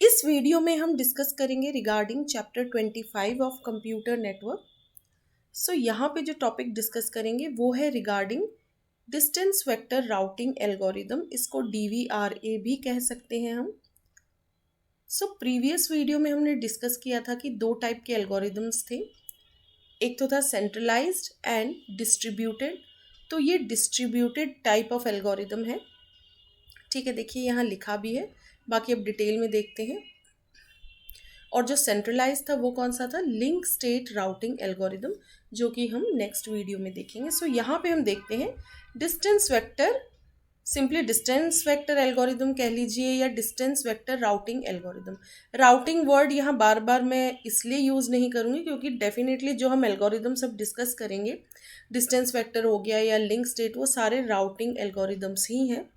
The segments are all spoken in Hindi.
इस वीडियो में हम डिस्कस करेंगे regarding chapter 25 of computer network. So यहाँ पे जो टॉपिक डिस्कस करेंगे वो है regarding distance vector routing algorithm. इसको DVRA भी कह सकते हैं हम। सो प्रीवियस वीडियो में हमने डिस्कस किया था कि दो टाइप के एल्गोरिदम्स थे, एक तो था सेंट्रलाइज्ड एंड डिस्ट्रीब्यूटेड। तो ये डिस्ट्रीब्यूटेड टाइप ऑफ एल्गोरिदम है। ठीक है, देखिए यहाँ लिखा भी है, बाकी अब डिटेल में देखते हैं। और जो सेंट्रलाइज था वो कौन सा था? लिंक स्टेट राउटिंग एल्गोरिदम, जो कि हम नेक्स्ट वीडियो में देखेंगे। सो यहाँ पे हम देखते हैं distance vector, simply distance vector algorithm कह लीजिए या distance vector routing algorithm. Routing word यहाँ बार बार मैं इसलिए यूज़ नहीं करूँगी क्योंकि डेफिनेटली जो हम एल्गोरिदम सब डिस्कस करेंगे, डिस्टेंस वेक्टर हो गया या लिंक स्टेट, वो सारे राउटिंग एल्गोरिदम्स ही हैं।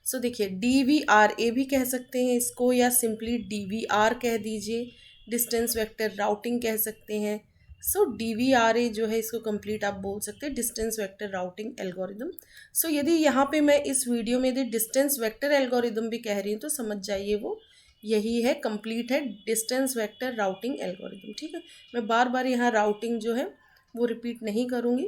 सो देखिए DVRA भी कह सकते हैं इसको, या सिंपली DVR कह दीजिए, डिस्टेंस वेक्टर राउटिंग कह सकते हैं। सो DVRA जो है इसको कंप्लीट आप बोल सकते हैं डिस्टेंस वेक्टर राउटिंग एल्गोरिदम। सो यदि यहाँ पे मैं इस वीडियो में यदि डिस्टेंस वेक्टर एल्गोरिदम भी कह रही हूँ तो समझ जाइए वो यही है, कंप्लीट है डिस्टेंस वेक्टर राउटिंग एल्गोरिदम। ठीक है, मैं बार बार यहाँ राउटिंग जो है वो रिपीट नहीं करूँगी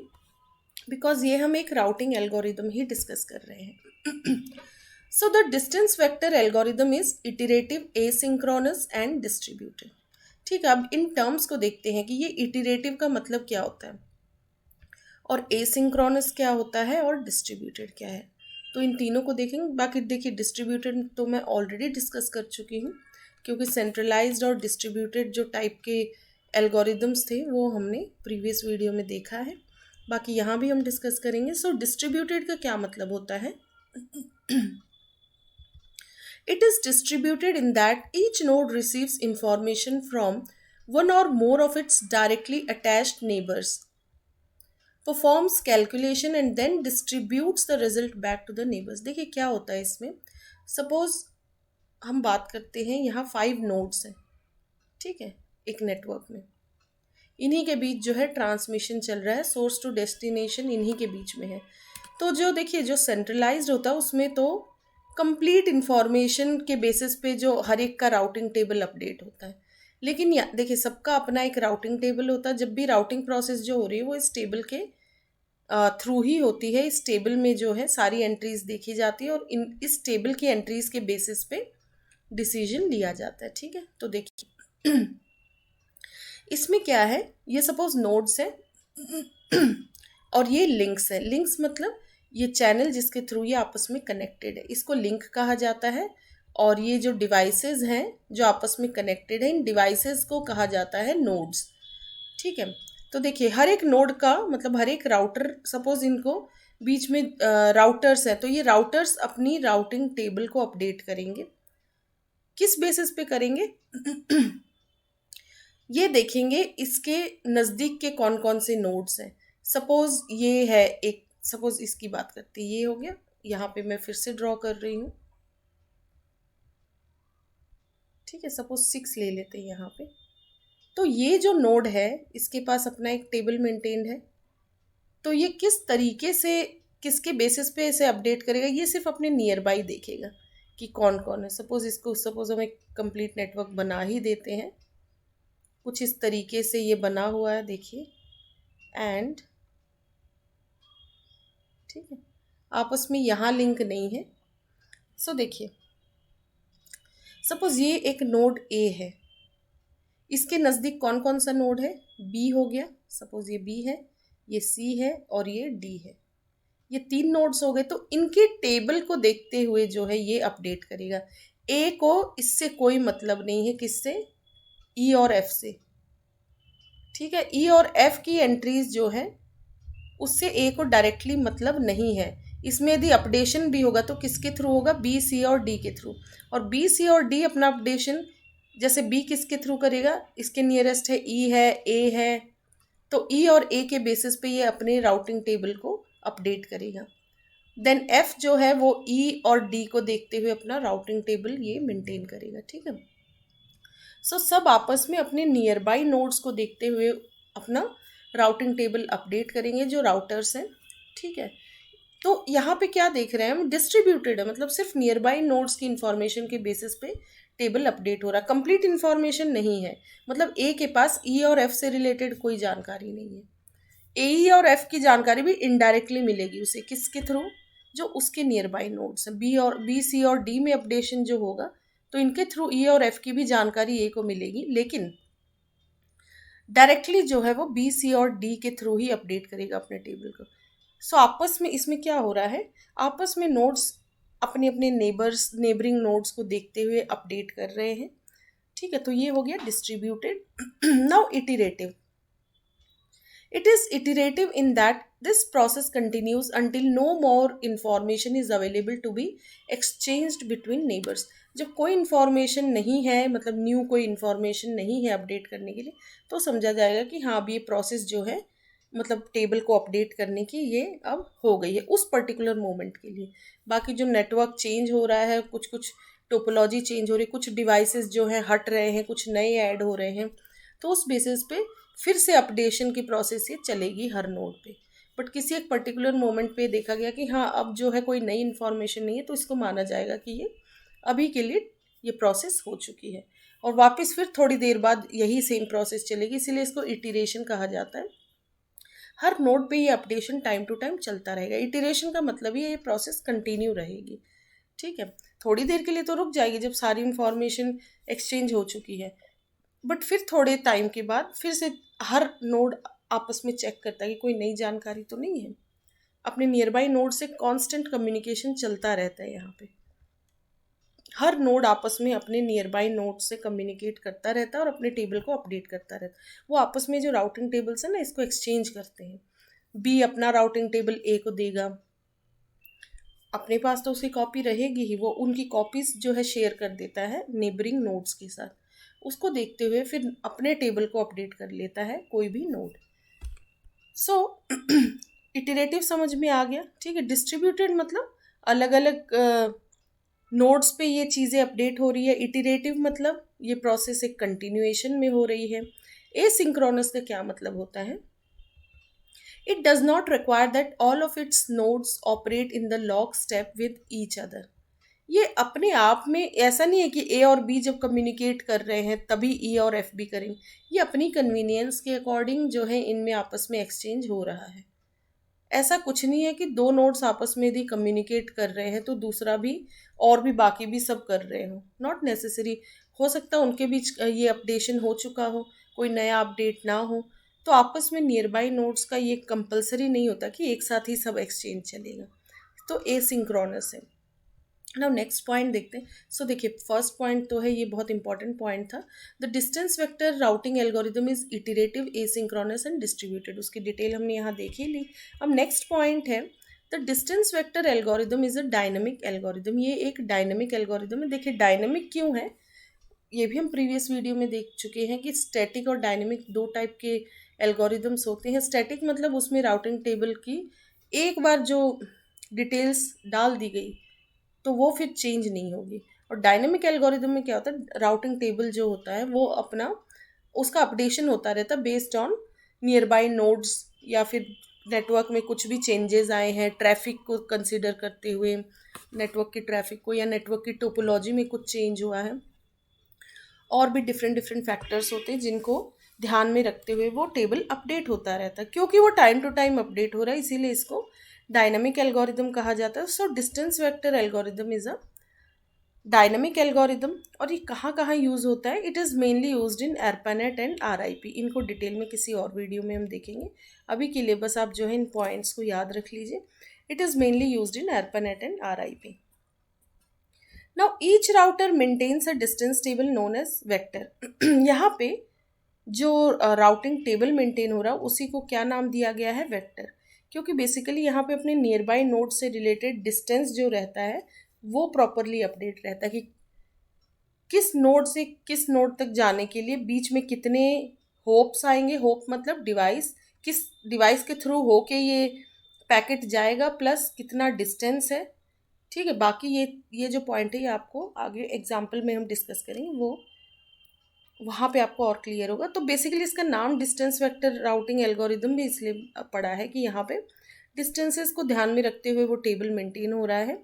बिकॉज ये हम एक राउटिंग एल्गोरिदम ही डिस्कस कर रहे हैं। So the distance vector algorithm is iterative, asynchronous and distributed। ठीक है, अब इन टर्म्स को देखते हैं कि ये इटरेटिव का मतलब क्या होता है और एसिंक्रोनस क्या होता है और डिस्ट्रीब्यूटेड क्या है। तो इन तीनों को देखेंगे। बाकी देखिए डिस्ट्रीब्यूटेड तो मैं ऑलरेडी डिस्कस कर चुकी हूँ क्योंकि सेंट्रलाइज्ड और डिस्ट्रीब्यूटेड जो टाइप के एल्गोरिदम्स थे वो हमने प्रीवियस वीडियो में देखा है। बाकी यहाँ भी हम डिस्कस करेंगे। सो डिस्ट्रीब्यूटेड का क्या मतलब होता है? It is distributed in that each node receives information from one or more of its directly attached neighbors, performs calculation and then distributes the result back to the neighbors। देखिए क्या होता है इसमें, सपोज हम बात करते हैं यहाँ 5 नोड्स हैं, ठीक है, एक नेटवर्क में, इन्हीं के बीच जो है ट्रांसमिशन चल रहा है, सोर्स टू डेस्टिनेशन इन्हीं के बीच में है। तो जो देखिए जो सेंट्रलाइज्ड होता है उसमें तो कंप्लीट इंफॉर्मेशन के बेसिस पे जो हर एक का राउटिंग टेबल अपडेट होता है, लेकिन देखिए सबका अपना एक राउटिंग टेबल होता है। जब भी राउटिंग प्रोसेस जो हो रही है वो इस टेबल के थ्रू ही होती है। इस टेबल में जो है सारी एंट्रीज देखी जाती है और इस टेबल की एंट्रीज के बेसिस पे डिसीजन लिया जाता है। ठीक है, तो देखिए इसमें क्या है, ये सपोज नोड्स है और ये लिंक्स है। लिंक्स मतलब ये चैनल जिसके थ्रू ये आपस में कनेक्टेड है, इसको लिंक कहा जाता है। और ये जो डिवाइसेस हैं जो आपस में कनेक्टेड है, इन डिवाइसेस को कहा जाता है नोड्स। ठीक है, तो देखिए हर एक नोड का मतलब हर एक राउटर, सपोज इनको बीच में राउटर्स है, तो ये राउटर्स अपनी राउटिंग टेबल को अपडेट करेंगे। किस बेसिस पे करेंगे? ये देखेंगे इसके नज़दीक के कौन कौन से नोड्स हैं। सपोज ये है एक, सपोज इसकी बात करते हैं, ये हो गया, यहाँ पे मैं फिर से ड्रॉ कर रही हूँ। ठीक है, सपोज 6 ले लेते हैं यहाँ पे। तो ये जो नोड है इसके पास अपना एक टेबल मेंटेन्ड है, तो ये किस तरीके से किसके बेसिस पे इसे अपडेट करेगा, ये सिर्फ अपने नियर बाई देखेगा कि कौन कौन है। सपोज हम एक कंप्लीट नेटवर्क बना ही देते हैं, कुछ इस तरीके से ये बना हुआ है, देखिए, एंड ठीक है, आपस में यहाँ लिंक नहीं है। सो देखिए सपोज ये एक नोड ए है, इसके नज़दीक कौन कौन सा नोड है? बी हो गया, सपोज ये बी है, ये सी है और ये डी है। ये 3 नोड्स हो गए, तो इनके टेबल को देखते हुए जो है ये अपडेट करेगा। ए को इससे कोई मतलब नहीं है, किससे? ई और एफ से। ठीक है, ई और एफ की एंट्रीज जो है उससे ए को डायरेक्टली मतलब नहीं है। इसमें यदि अपडेशन भी होगा तो किसके थ्रू होगा? बी, सी और डी के थ्रू। और बी, सी और डी अपना अपडेशन, जैसे बी किसके थ्रू करेगा? इसके नियरेस्ट है ई है, ए है, तो ई और ए के बेसिस पे ये अपने राउटिंग टेबल को अपडेट करेगा। देन एफ जो है वो ई और डी को देखते हुए अपना राउटिंग टेबल ये मेंटेन करेगा। ठीक है, सो सब आपस में अपने नियर बाई नोड्स को देखते हुए अपना राउटिंग टेबल अपडेट करेंगे जो राउटर्स हैं। ठीक है, तो यहाँ पे क्या देख रहे हैं हम, डिस्ट्रीब्यूटेड है, मतलब सिर्फ नियर बाई नोड्स की इंफॉर्मेशन के बेसिस पे टेबल अपडेट हो रहा है, कंप्लीट इंफॉर्मेशन नहीं है। मतलब ए के पास ई और एफ से रिलेटेड कोई जानकारी नहीं है। ए ई और एफ की जानकारी भी इनडायरेक्टली मिलेगी उसे, किसके थ्रू, जो उसके नियर बाई नोड्स हैं। बी और बी सी और डी में अपडेशन जो होगा तो इनके थ्रू ई और एफ की भी जानकारी ए को मिलेगी, लेकिन डायरेक्टली जो है वो बी सी और डी के थ्रू ही अपडेट करेगा अपने टेबल को। सो आपस में इसमें क्या हो रहा है, आपस में नोड्स अपने अपने नेबरिंग नोड्स को देखते हुए अपडेट कर रहे हैं। ठीक है, तो ये हो गया distributed. Now iterative, it is iterative in that this process continues until no more information is available to be exchanged between neighbors। जब कोई इंफॉर्मेशन नहीं है, मतलब न्यू कोई इंफॉर्मेशन नहीं है अपडेट करने के लिए, तो समझा जाएगा कि हाँ अब ये प्रोसेस जो है, मतलब टेबल को अपडेट करने की, ये अब हो गई है उस पर्टिकुलर मोमेंट के लिए। बाकी जो नेटवर्क चेंज हो रहा है, कुछ कुछ टोपोलॉजी चेंज हो रही है, कुछ डिवाइसेस जो हैं हट रहे हैं, कुछ नए ऐड हो रहे हैं, तो उस बेसिस पे फिर से अपडेशन की प्रोसेस ये चलेगी हर नोड पे। बट किसी एक पर्टिकुलर मोमेंट पे देखा गया कि हाँ अब जो है कोई नई इन्फॉर्मेशन नहीं है, तो इसको माना जाएगा कि ये अभी के लिए ये प्रोसेस हो चुकी है, और वापस फिर थोड़ी देर बाद यही सेम प्रोसेस चलेगी, इसीलिए इसको इटरेशन कहा जाता है। हर नोड पे ये अपडेशन टाइम टू टाइम चलता रहेगा। इटरेशन का मतलब ये प्रोसेस कंटिन्यू रहेगी। ठीक है, थोड़ी देर के लिए तो रुक जाएगी जब सारी इंफॉर्मेशन एक्सचेंज हो चुकी है, बट फिर थोड़े टाइम के बाद फिर से हर नोड आपस में चेक करता है कि कोई नई जानकारी तो नहीं है। अपने नियर बाई नोड से कांस्टेंट कम्युनिकेशन चलता रहता है। यहाँ पे हर नोड आपस में अपने नियर बाई नोड से कम्युनिकेट करता रहता है और अपने टेबल को अपडेट करता रहता है। वो आपस में जो राउटिंग टेबल्स है ना, इसको एक्सचेंज करते हैं। बी अपना राउटिंग टेबल ए को देगा, अपने पास तो उसकी कॉपी रहेगी ही, वो उनकी कॉपीज जो है शेयर कर देता है नेबरिंग नोड्स के साथ। उसको देखते हुए फिर अपने टेबल को अपडेट कर लेता है कोई भी नोड। सो इटरेटिव समझ में आ गया। ठीक है, डिस्ट्रीब्यूटेड मतलब अलग अलग नोड्स पे ये चीज़ें अपडेट हो रही है। इटरेटिव मतलब ये प्रोसेस एक कंटिन्यूएशन में हो रही है। एसिंक्रोनस का क्या मतलब होता है, it does not require that all of its nodes operate in the lockstep with each other। ये अपने आप में ऐसा नहीं है कि ए और बी जब कम्युनिकेट कर रहे हैं तभी ई और एफ भी करेंगे। ये अपनी कन्वीनियंस के अकॉर्डिंग जो है इनमें आपस में एक्सचेंज हो रहा है। ऐसा कुछ नहीं है कि दो नोड्स आपस में यदि कम्युनिकेट कर रहे हैं तो दूसरा भी और भी बाकी भी सब कर रहे हो। नॉट नेसेसरी, हो सकता है उनके बीच ये अपडेशन हो चुका हो, कोई नया अपडेट ना हो। तो आपस में नियर बाई नोड्स का ये कंपलसरी नहीं होता कि एक साथ ही सब एक्सचेंज चलेगा। तो एसिंक्रोनस है। नाउ नेक्स्ट पॉइंट देखते हैं। सो देखिए, फर्स्ट पॉइंट तो है, ये बहुत इंपॉर्टेंट पॉइंट था। The distance vector routing algorithm is iterative, asynchronous and distributed. उसकी डिटेल हमने यहाँ देख ही ली। अब नेक्स्ट पॉइंट है, the distance vector algorithm is a dynamic algorithm. ये एक डायनेमिक एल्गोरिदम है। देखिए डायनेमिक क्यों है, ये भी हम प्रीवियस वीडियो में देख चुके हैं कि स्टैटिक और डायनेमिक दो टाइप के एल्गोरिदम्स होते हैं। स्टैटिक मतलब उसमें राउटिंग टेबल की एक बार जो डिटेल्स डाल दी गई तो वो फिर चेंज नहीं होगी। और डायनेमिक एल्गोरिदम में क्या होता है, राउटिंग टेबल जो होता है वो अपना उसका अपडेशन होता रहता है based on near by nodes, या फिर नेटवर्क में कुछ भी चेंजेस आए हैं, ट्रैफिक को कंसिडर करते हुए, नेटवर्क की ट्रैफिक को या नेटवर्क की टोपोलॉजी में कुछ चेंज हुआ है, और भी डिफरेंट डिफरेंट फैक्टर्स होते हैं जिनको ध्यान में रखते हुए वो टेबल अपडेट होता रहता है। क्योंकि वो टाइम टू टाइम अपडेट हो रहा है इसीलिए इसको डायनामिक एल्गोरिदम कहा जाता है। So distance vector algorithm is a dynamic algorithm. और ये कहाँ कहाँ यूज़ होता है, it is mainly used in ARPANET and RIP। इनको डिटेल में किसी और वीडियो में हम देखेंगे। अभी के लिए बस आप जो है इन पॉइंट्स को याद रख लीजिए। It is mainly used in ARPANET and RIP। Now each router maintains a distance table known as vector. यहाँ पे जो राउटिंग टेबल मेंटेन हो रहा है उसी को क्या नाम दिया गया है, वेक्टर। क्योंकि बेसिकली यहाँ पे अपने नियर बाई नोड से रिलेटेड डिस्टेंस जो रहता है वो प्रॉपरली अपडेट रहता है कि किस नोड से किस नोड तक जाने के लिए बीच में कितने होप्स आएंगे। होप मतलब डिवाइस, किस डिवाइस के थ्रू होके ये पैकेट जाएगा, प्लस कितना डिस्टेंस है। ठीक है, बाकी ये जो पॉइंट है ये आपको आगे एग्जाम्पल में हम डिस्कस करेंगे, वो वहाँ पे आपको और क्लियर होगा। तो बेसिकली इसका नाम डिस्टेंस वेक्टर राउटिंग एल्गोरिदम भी इसलिए पड़ा है कि यहाँ पे डिस्टेंसेस को ध्यान में रखते हुए वो टेबल मेंटेन हो रहा है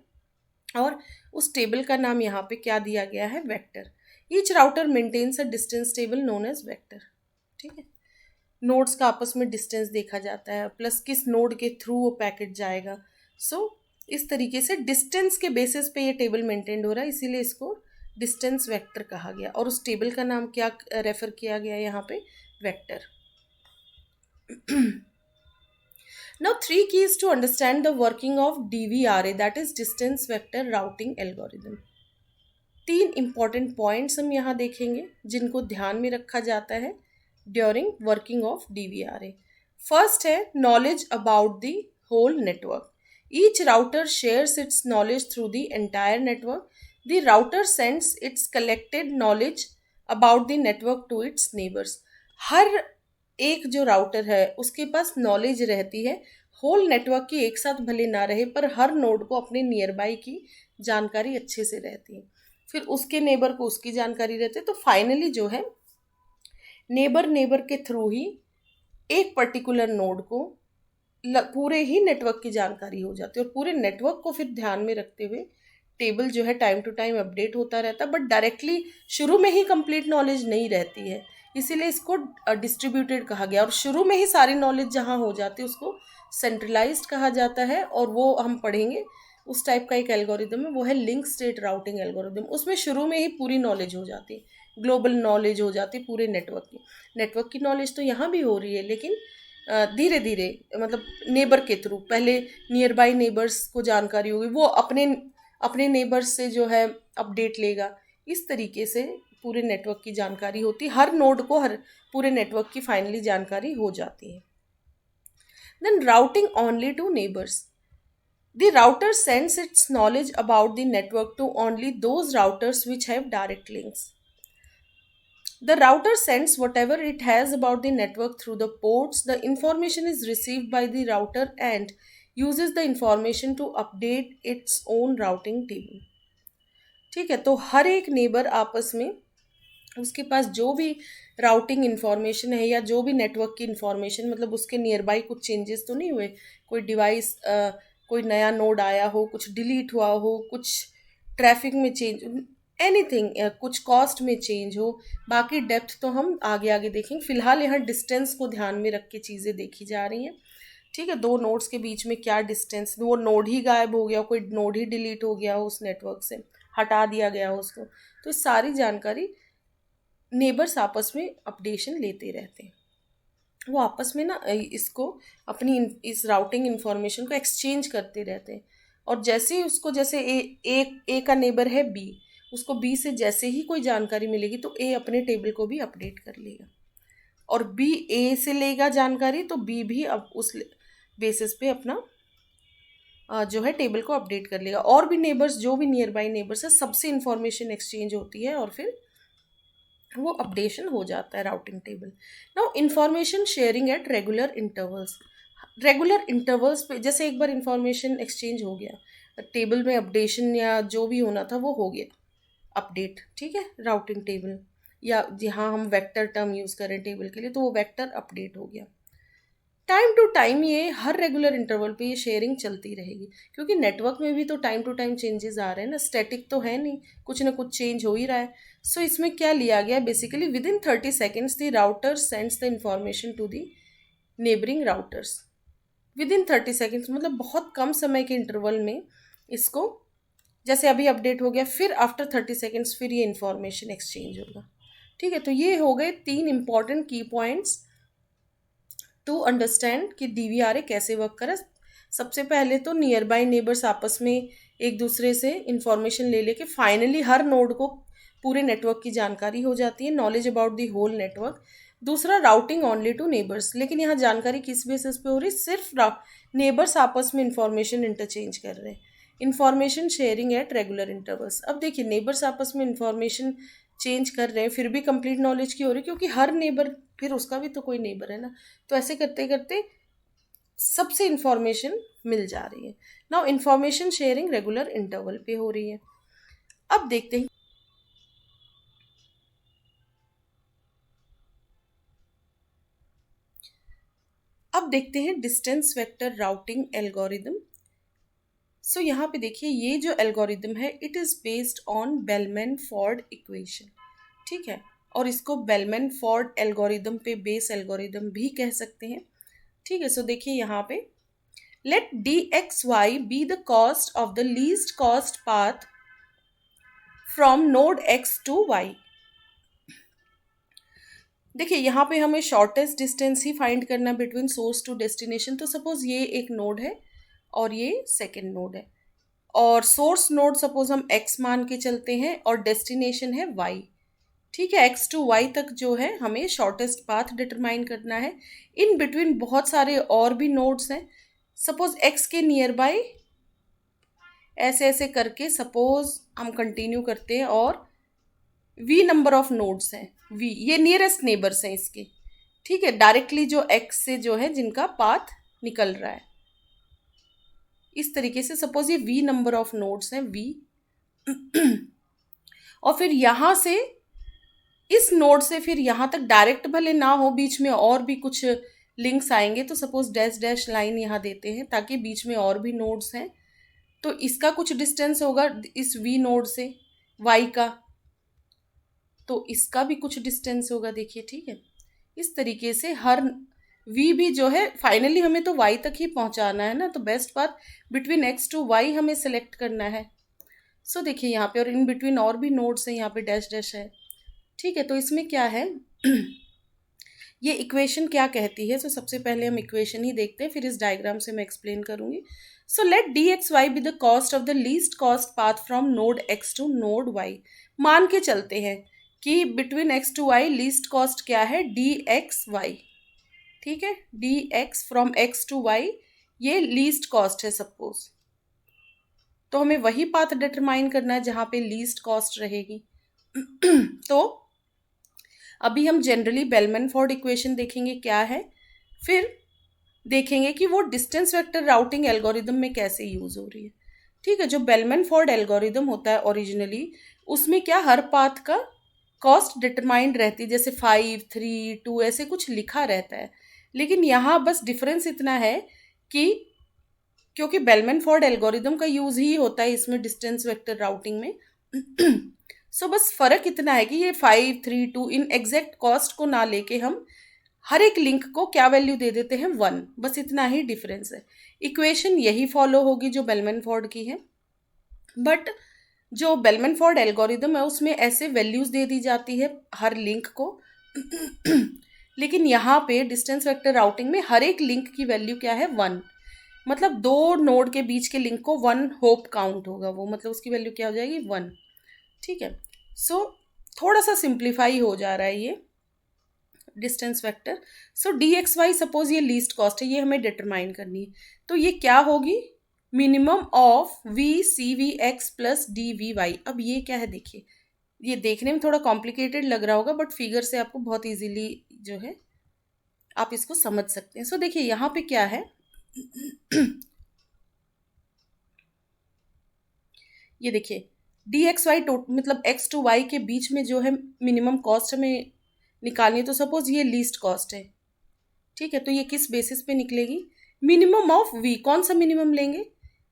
और उस टेबल का नाम यहाँ पे क्या दिया गया है, vector. Each router maintains a distance table known as vector. ठीक है, नोड्स का आपस में डिस्टेंस देखा जाता है, प्लस किस नोड के थ्रू वो पैकेट जाएगा। सो इस तरीके से डिस्टेंस के बेसिस पे ये टेबल मेंटेन हो रहा है, इसीलिए इसको डिस्टेंस वेक्टर कहा गया। और उस टेबल का नाम क्या रेफर किया गया यहाँ पे, vector. Now, three keys to understand the working of DVRA, that is distance vector routing algorithm. तीन इंपॉर्टेंट पॉइंट्स हम यहाँ देखेंगे जिनको ध्यान में रखा जाता है during working of DVRA. First है knowledge about the whole network. Each router shares its knowledge through the entire network. The router sends its collected knowledge about the network to its neighbours. हर एक जो राउटर है उसके पास नॉलेज रहती है होल नेटवर्क की, एक साथ भले ना रहे पर हर नोड को अपने नियर बाई की जानकारी अच्छे से रहती है, फिर उसके नेबर को उसकी जानकारी रहती है। तो फाइनली जो है नेबर के थ्रू ही एक पर्टिकुलर नोड को पूरे ही नेटवर्क की जानकारी हो जाती है और पूरे नेटवर्क को फिर ध्यान में रखते हुए टेबल जो है टाइम टू टाइम अपडेट होता रहता है, बट डायरेक्टली शुरू में ही कंप्लीट नॉलेज नहीं रहती है, इसीलिए इसको डिस्ट्रीब्यूटेड कहा गया। और शुरू में ही सारी नॉलेज जहाँ हो जाती है उसको सेंट्रलाइज्ड कहा जाता है, और वो हम पढ़ेंगे उस टाइप का एक एल्गोरिदम है, वो है लिंक स्टेट राउटिंग एल्गोरिदम। उसमें शुरू में ही पूरी नॉलेज हो जाती है, ग्लोबल नॉलेज हो जाती है पूरे नेटवर्क की नॉलेज तो यहाँ भी हो रही है, लेकिन धीरे धीरे मतलब नेबर के थ्रू पहले नियर बाई नेबर्स को जानकारी होगी, वो अपने अपने नेबर्स से जो है अपडेट लेगा, इस तरीके से पूरे नेटवर्क की जानकारी होती है, हर नोड को हर पूरे नेटवर्क की फाइनली जानकारी हो जाती है। Then routing only to neighbours. The router sends its knowledge about the network to only those routers which have direct links. The router sends whatever it has about the network through the ports. The information is received by the router and uses the information to update its own routing table. ठीक है, तो हर एक नेबर आपस में उसके पास जो भी राउटिंग इन्फॉर्मेशन है या जो भी नेटवर्क की इन्फॉर्मेशन, मतलब उसके नियर बाई कुछ चेंजेस तो नहीं हुए, कोई डिवाइस कोई नया नोड आया हो, कुछ डिलीट हुआ हो, कुछ ट्रैफिक में चेंज, एनीथिंग, कुछ कॉस्ट में चेंज हो, बाकी डेप्थ तो हम आगे आगे देखेंगे। फिलहाल यहाँ डिस्टेंस को ध्यान में रख के चीज़ें देखी जा रही हैं। ठीक है, दो नोड्स के बीच में क्या डिस्टेंस, वो नोड ही गायब हो गया, कोई नोड ही डिलीट हो गया हो, उस नेटवर्क से हटा दिया गया हो उसको, तो सारी जानकारी नेबर्स आपस में अपडेशन लेते रहते हैं। वो आपस में ना इसको अपनी इस राउटिंग इन्फॉर्मेशन को एक्सचेंज करते रहते हैं, और जैसे ही उसको, जैसे ए का नेबर है बी, उसको बी से जैसे ही कोई जानकारी मिलेगी तो ए अपने टेबल को भी अपडेट कर लेगा, और बी ए से लेगा जानकारी तो बी भी अब उस बेसिस पे अपना जो है टेबल को अपडेट कर लेगा। और भी नेबर्स, जो भी नियर बाई नेबर्स है, सबसे इंफॉर्मेशन एक्सचेंज होती है और फिर वो अपडेशन हो जाता है routing table. Now information sharing at regular intervals पे, जैसे एक बार इंफॉर्मेशन एक्सचेंज हो गया, टेबल में अपडेशन या जो भी होना था वो हो गया अपडेट, ठीक है, राउटिंग टेबल, या जहाँ हम वेक्टर टर्म यूज़ करें टेबल के लिए तो वो वेक्टर अपडेट हो गया। टाइम टू टाइम ये हर रेगुलर इंटरवल पे ये शेयरिंग चलती रहेगी, क्योंकि नेटवर्क में भी तो टाइम टू टाइम चेंजेस आ रहे हैं ना, स्टैटिक तो है नहीं, कुछ ना कुछ चेंज हो ही रहा है। सो इसमें क्या लिया गया, basically within 30 seconds the router sends the information to the neighbouring routers. Within 30 seconds मतलब बहुत कम समय के इंटरवल में इसको, जैसे अभी अपडेट हो गया, फिर आफ्टर 30 सेकेंड्स फिर ये इंफॉर्मेशन एक्सचेंज होगा। ठीक है, तो ये हो गए 3 इंपॉर्टेंट की पॉइंट्स टू अंडरस्टैंड कि DVRA कैसे वर्क करे। सबसे पहले तो नियर बाई नेबर्स आपस में एक दूसरे से इंफॉर्मेशन ले लेके फाइनली हर नोड को पूरे नेटवर्क की जानकारी हो जाती है, knowledge about the whole network. दूसरा राउटिंग ओनली टू नेबर्स, लेकिन यहाँ जानकारी किस बेसिस पे हो रही, सिर्फ नेबर्स आपस में इंफॉर्मेशन इंटरचेंज कर रहे हैं। Information sharing at regular intervals, अब देखिए नेबर्स आपस में इंफॉर्मेशन चेंज कर रहे हैं, फिर भी कंप्लीट नॉलेज की हो रही, क्योंकि हर नेबर फिर उसका भी तो कोई नेबर है ना, तो ऐसे करते करते सबसे इंफॉर्मेशन मिल जा रही है। Now information sharing regular interval पे हो रही है। अब देखते हैं अब देखते हैं डिस्टेंस वेक्टर राउटिंग एल्गोरिदम। सो यहाँ पे देखिए ये जो एल्गोरिदम है it is based on bellman Ford equation, ठीक है, और इसको बेलमैन फोर्ड एल्गोरिदम पे बेस एल्गोरिदम भी कह सकते हैं, ठीक है। सो देखिए यहाँ पे let D X Y be the cost of the least cost path from node X to Y. देखिए यहाँ पे हमें शॉर्टेस्ट डिस्टेंस ही फाइंड करना बिटवीन सोर्स टू डेस्टिनेशन। तो सपोज ये एक नोड है और ये सेकेंड नोड है, और सोर्स नोड सपोज हम x मान के चलते हैं और डेस्टिनेशन है y, ठीक है। x टू y तक जो है हमें शॉर्टेस्ट पाथ डिटरमाइन करना है। इन बिटवीन बहुत सारे और भी नोड्स हैं, सपोज x के नियर बाय ऐसे ऐसे करके सपोज हम कंटिन्यू करते हैं, और v नंबर ऑफ नोड्स हैं, v ये नियरेस्ट नेबर्स हैं इसके, ठीक है, डायरेक्टली जो x से जो है जिनका पाथ निकल रहा है। इस तरीके से सपोज ये v नंबर ऑफ नोड्स हैं v, और फिर यहाँ से इस नोड से फिर यहाँ तक डायरेक्ट भले ना हो, बीच में और भी कुछ लिंक्स आएंगे, तो सपोज डैश डैश लाइन यहाँ देते हैं ताकि बीच में और भी नोड्स हैं, तो इसका कुछ डिस्टेंस होगा इस v नोड से y का, तो इसका भी कुछ डिस्टेंस होगा, देखिए, ठीक है। इस तरीके से हर v भी जो है फाइनली हमें तो y तक ही पहुंचाना है ना, तो best path between x to y हमें सेलेक्ट करना है। सो देखिए यहाँ पे, और इन बिटवीन और भी नोड्स हैं, यहाँ पे डैश डैश है, ठीक है। तो इसमें क्या है ये इक्वेशन क्या कहती है, तो सबसे पहले हम इक्वेशन ही देखते हैं, फिर इस डायग्राम से मैं एक्सप्लेन करूंगी। So let D X Y be the cost of the least cost path from node X to node Y. मान के चलते हैं कि between X to Y least cost क्या है, डी एक्स वाई, ठीक है, D X from X to Y ये लीस्ट कॉस्ट है सपोज, तो हमें वही पाथ डिटरमाइन करना है जहाँ पे लीस्ट कॉस्ट रहेगी। तो अभी हम जनरली बेलमैन फोर्ड इक्वेशन देखेंगे क्या है, फिर देखेंगे कि वो डिस्टेंस वेक्टर राउटिंग एल्गोरिदम में कैसे यूज हो रही है, ठीक है। जो बेलमैन फोर्ड एल्गोरिदम होता है ओरिजिनली, उसमें क्या हर पाथ का कॉस्ट डिटरमाइंड रहती है, जैसे 5, 3, 2 ऐसे कुछ लिखा रहता है, लेकिन यहाँ बस डिफरेंस इतना है कि क्योंकि बेलमैन फोर्ड एल्गोरिदम का यूज ही होता है इसमें डिस्टेंस वेक्टर राउटिंग में, सो बस फर्क इतना है कि ये 5, 3, 2 इन एग्जैक्ट कॉस्ट को ना लेके हम हर एक लिंक को क्या वैल्यू दे देते हैं 1, बस इतना ही डिफरेंस है। इक्वेशन यही फॉलो होगी जो बेलमैन फोर्ड की है, बट जो बेलमैन फोर्ड एल्गोरिदम है उसमें ऐसे वैल्यूज दे दी जाती है हर लिंक को लेकिन यहाँ पे डिस्टेंस वेक्टर राउटिंग में हर एक लिंक की वैल्यू क्या है 1, मतलब दो नोड के बीच के लिंक को 1 होप काउंट होगा वो, मतलब उसकी वैल्यू क्या हो जाएगी 1, ठीक है। सो थोड़ा सा सिंप्लीफाई हो जा रहा है ये डिस्टेंस वेक्टर। सो डी एक्स वाई सपोज ये लीस्ट कॉस्ट है, ये हमें डिटरमाइन करनी है, तो ये क्या होगी, minimum of V C V X plus D V Y. अब ये क्या है, देखिए ये देखने में थोड़ा कॉम्प्लिकेटेड लग रहा होगा, बट फिगर से आपको बहुत इजीली जो है आप इसको समझ सकते हैं। सो देखिए यहाँ पे क्या है ये देखिए डी एक्स वाई मतलब एक्स टू वाई के बीच में जो है मिनिमम कॉस्ट हमें निकालनी है, तो सपोज ये लीस्ट कॉस्ट है, ठीक है, तो ये किस बेसिस पे निकलेगी, मिनिमम ऑफ वी। कौन सा मिनिमम लेंगे,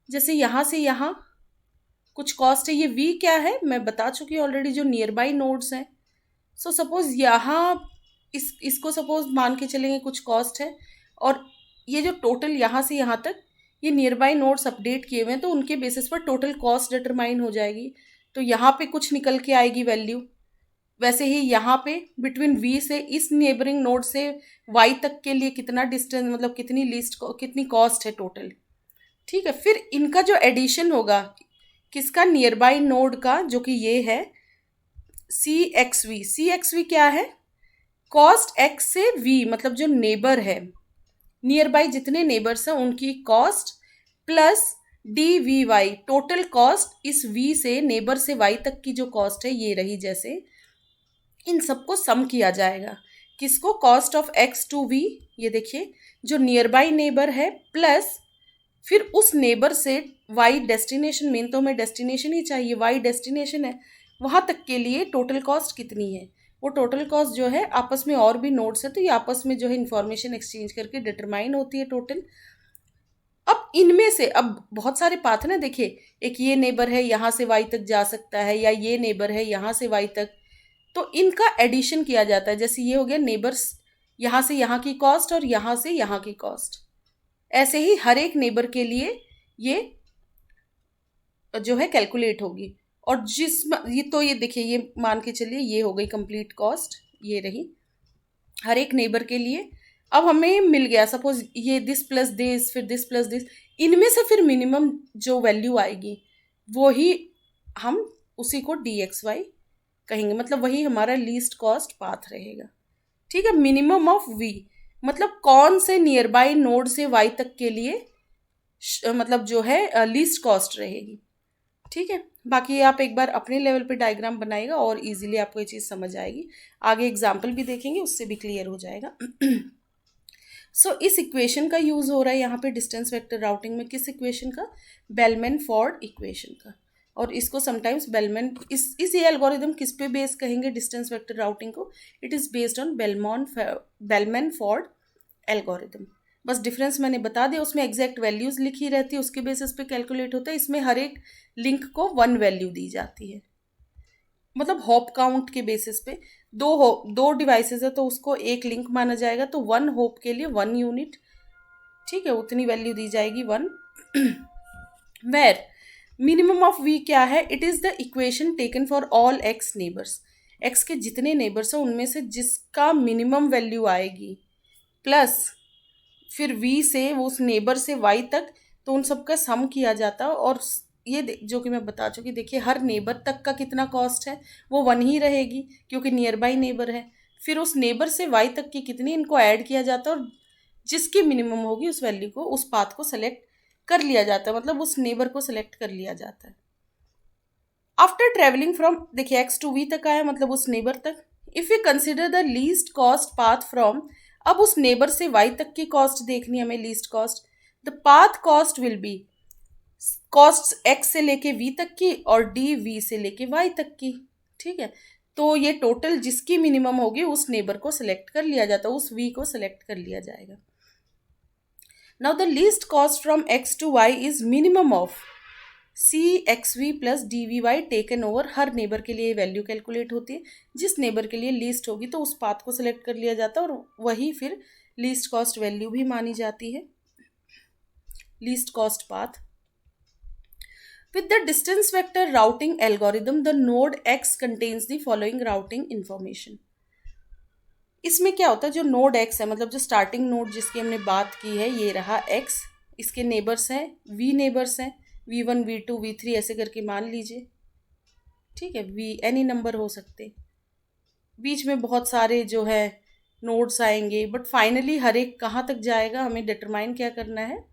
जैसे यहाँ से यहाँ कुछ कॉस्ट है, ये वी क्या है मैं बता चुकी हूँ ऑलरेडी, जो नियर बाई नोड्स हैं। सो सपोज यहाँ इसको सपोज मान के चलेंगे कुछ कॉस्ट है, और ये जो टोटल यहाँ से यहाँ तक ये नियर बाई नोड्स अपडेट किए हुए हैं, तो उनके बेसिस पर टोटल कॉस्ट डिटरमाइन हो जाएगी, तो यहाँ पे कुछ निकल के आएगी वैल्यू। वैसे ही यहाँ पे बिटवीन v से इस नेबरिंग नोड से y तक के लिए कितना डिस्टेंस, मतलब कितनी लिस्ट कितनी कॉस्ट है टोटल, ठीक है। फिर इनका जो एडिशन होगा किसका, नियर बाई नोड का, जो कि ये है सी एक्स वी क्या है, कॉस्ट x से v, मतलब जो नेबर है नियर बाई जितने नेबर्स हैं उनकी cost plus D V Y, total cost इस v से नेबर से y तक की जो कॉस्ट है ये रही, जैसे इन सबको सम किया जाएगा, किसको, cost of X to V, ये देखिए जो नियर बाई नेबर है, प्लस फिर उस नेबर से वाई डेस्टिनेशन, मेन तो हमें डेस्टिनेशन ही चाहिए, वाई डेस्टिनेशन है, वहाँ तक के लिए टोटल कॉस्ट कितनी है, वो टोटल कॉस्ट जो है आपस में और भी नोड्स है तो ये आपस में जो है इंफॉर्मेशन एक्सचेंज करके डिटरमाइन होती है टोटल। अब इनमें से अब बहुत सारे पाथ ना, देखिए एक ये नेबर है यहाँ से वाई तक जा सकता है, या ये नेबर है यहाँ से वाई तक, तो इनका एडिशन किया जाता है। जैसे ये हो गया नेबर्स, यहाँ से यहाँ की कॉस्ट और यहाँ से यहाँ की कॉस्ट, ऐसे ही हर एक नेबर के लिए ये जो है कैलकुलेट होगी। और ये तो ये देखिए, ये मान के चलिए ये हो गई कंप्लीट कॉस्ट, ये रही हर एक नेबर के लिए। अब हमें मिल गया सपोज ये दिस प्लस दिस, फिर दिस प्लस दिस, इनमें से फिर मिनिमम जो वैल्यू आएगी वो ही हम उसी को डी एक्स वाई कहेंगे, मतलब वही हमारा लीस्ट कॉस्ट पाथ रहेगा। ठीक है, मिनिमम ऑफ वी मतलब कौन से नियर बाई नोड से वाई तक के लिए मतलब जो है लीस्ट कॉस्ट रहेगी। ठीक है, बाकी आप एक बार अपने लेवल पे डायग्राम बनाइएगा और इजीली आपको ये चीज़ समझ आएगी। आगे एग्जाम्पल भी देखेंगे, उससे भी क्लियर हो जाएगा। सो इस इक्वेशन का यूज़ हो रहा है यहाँ पे डिस्टेंस वेक्टर राउटिंग में। किस इक्वेशन का? बेलमैन फोर्ड इक्वेशन का। और इसको समटाइम्स बेलमैन इस एल्गोरिदम किस पे बेस कहेंगे डिस्टेंस वेक्टर राउटिंग को? It is based on bellman Ford algorithm. बस डिफरेंस मैंने बता दिया, उसमें एग्जैक्ट वैल्यूज़ लिखी रहती है, उसके बेसिस पे कैलकुलेट होता है। इसमें हर एक लिंक को 1 वैल्यू दी जाती है, मतलब हॉप काउंट के बेसिस पे। दो डिवाइसेस है तो उसको एक लिंक माना जाएगा, तो 1 हॉप के लिए 1 यूनिट, ठीक है, उतनी वैल्यू दी जाएगी 1। वेयर मिनिमम ऑफ वी क्या है? It is the equation taken for all x neighbours. X के जितने नेबर्स हैं उनमें से जिसका मिनिमम वैल्यू आएगी, प्लस फिर वी से वो उस नेबर से वाई तक, तो उन सबका सम किया जाता है। और ये जो कि मैं बता चुकी, देखिए हर नेबर तक का कितना कॉस्ट है वो 1 ही रहेगी क्योंकि नियर बाई नेबर है। फिर उस नेबर से वाई तक की कितनी, इनको ऐड किया जाता है और जिसकी मिनिमम होगी उस वैल्यू को, उस पाथ को सेलेक्ट कर लिया जाता है, मतलब उस नेबर को सेलेक्ट कर लिया जाता है। आफ्टर ट्रेवलिंग फ्रॉम, देखिए एक्स टू वी तक आया मतलब उस नेबर तक। If you consider the least cost path from, अब उस नेबर से वाई तक की कॉस्ट देखनी हमें, least cost. The path cost will be cost x से लेके वी तक की और डी वी से लेके वाई तक की। ठीक है, तो ये टोटल जिसकी मिनिमम होगी उस नेबर को सिलेक्ट कर लिया जाता है, उस वी को सिलेक्ट कर लिया जाएगा। Now the least cost from X to Y is minimum of C x V plus D V Y taken over. हर नेबर के लिए वैल्यू कैलकुलेट होती है, जिस नेबर के लिए लीस्ट होगी तो उस पाथ को सिलेक्ट कर लिया जाता है और वही फिर लीस्ट कॉस्ट वैल्यू भी मानी जाती है, least cost path. With the distance vector routing algorithm, the node x contains the following routing information. इसमें क्या होता है, जो नोड x है मतलब जो स्टार्टिंग नोड जिसकी हमने बात की है, ये रहा x, इसके नेबर्स हैं v, नेबर्स हैं v1 v2 v3 ऐसे करके मान लीजिए। ठीक है, v एनी नंबर हो सकते, बीच में बहुत सारे जो है नोड्स आएंगे, बट फाइनली हर एक कहाँ तक जाएगा हमें डिटरमाइन क्या करना है,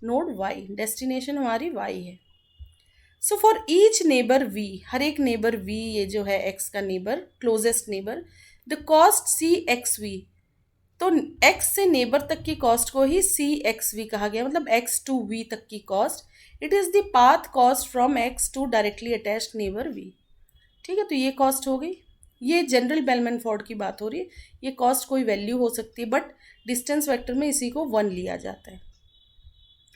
नोड y, डेस्टिनेशन हमारी y है। So for each neighbour v, हर एक नेबर वी, ये जो है एक्स का neighbour, closest neighbour, the cost c x v, तो एक्स से नेबर तक की कॉस्ट को ही सी एक्स वी कहा गया, मतलब एक्स टू वी तक की cost. It is the path cost from X to directly attached neighbour V. ठीक है, तो ये कॉस्ट हो गई, ये जनरल बेलमैन फोर्ड की बात हो रही है। ये कॉस्ट कोई वैल्यू हो सकती है, बट डिस्टेंस वेक्टर में इसी को 1 लिया जाता है,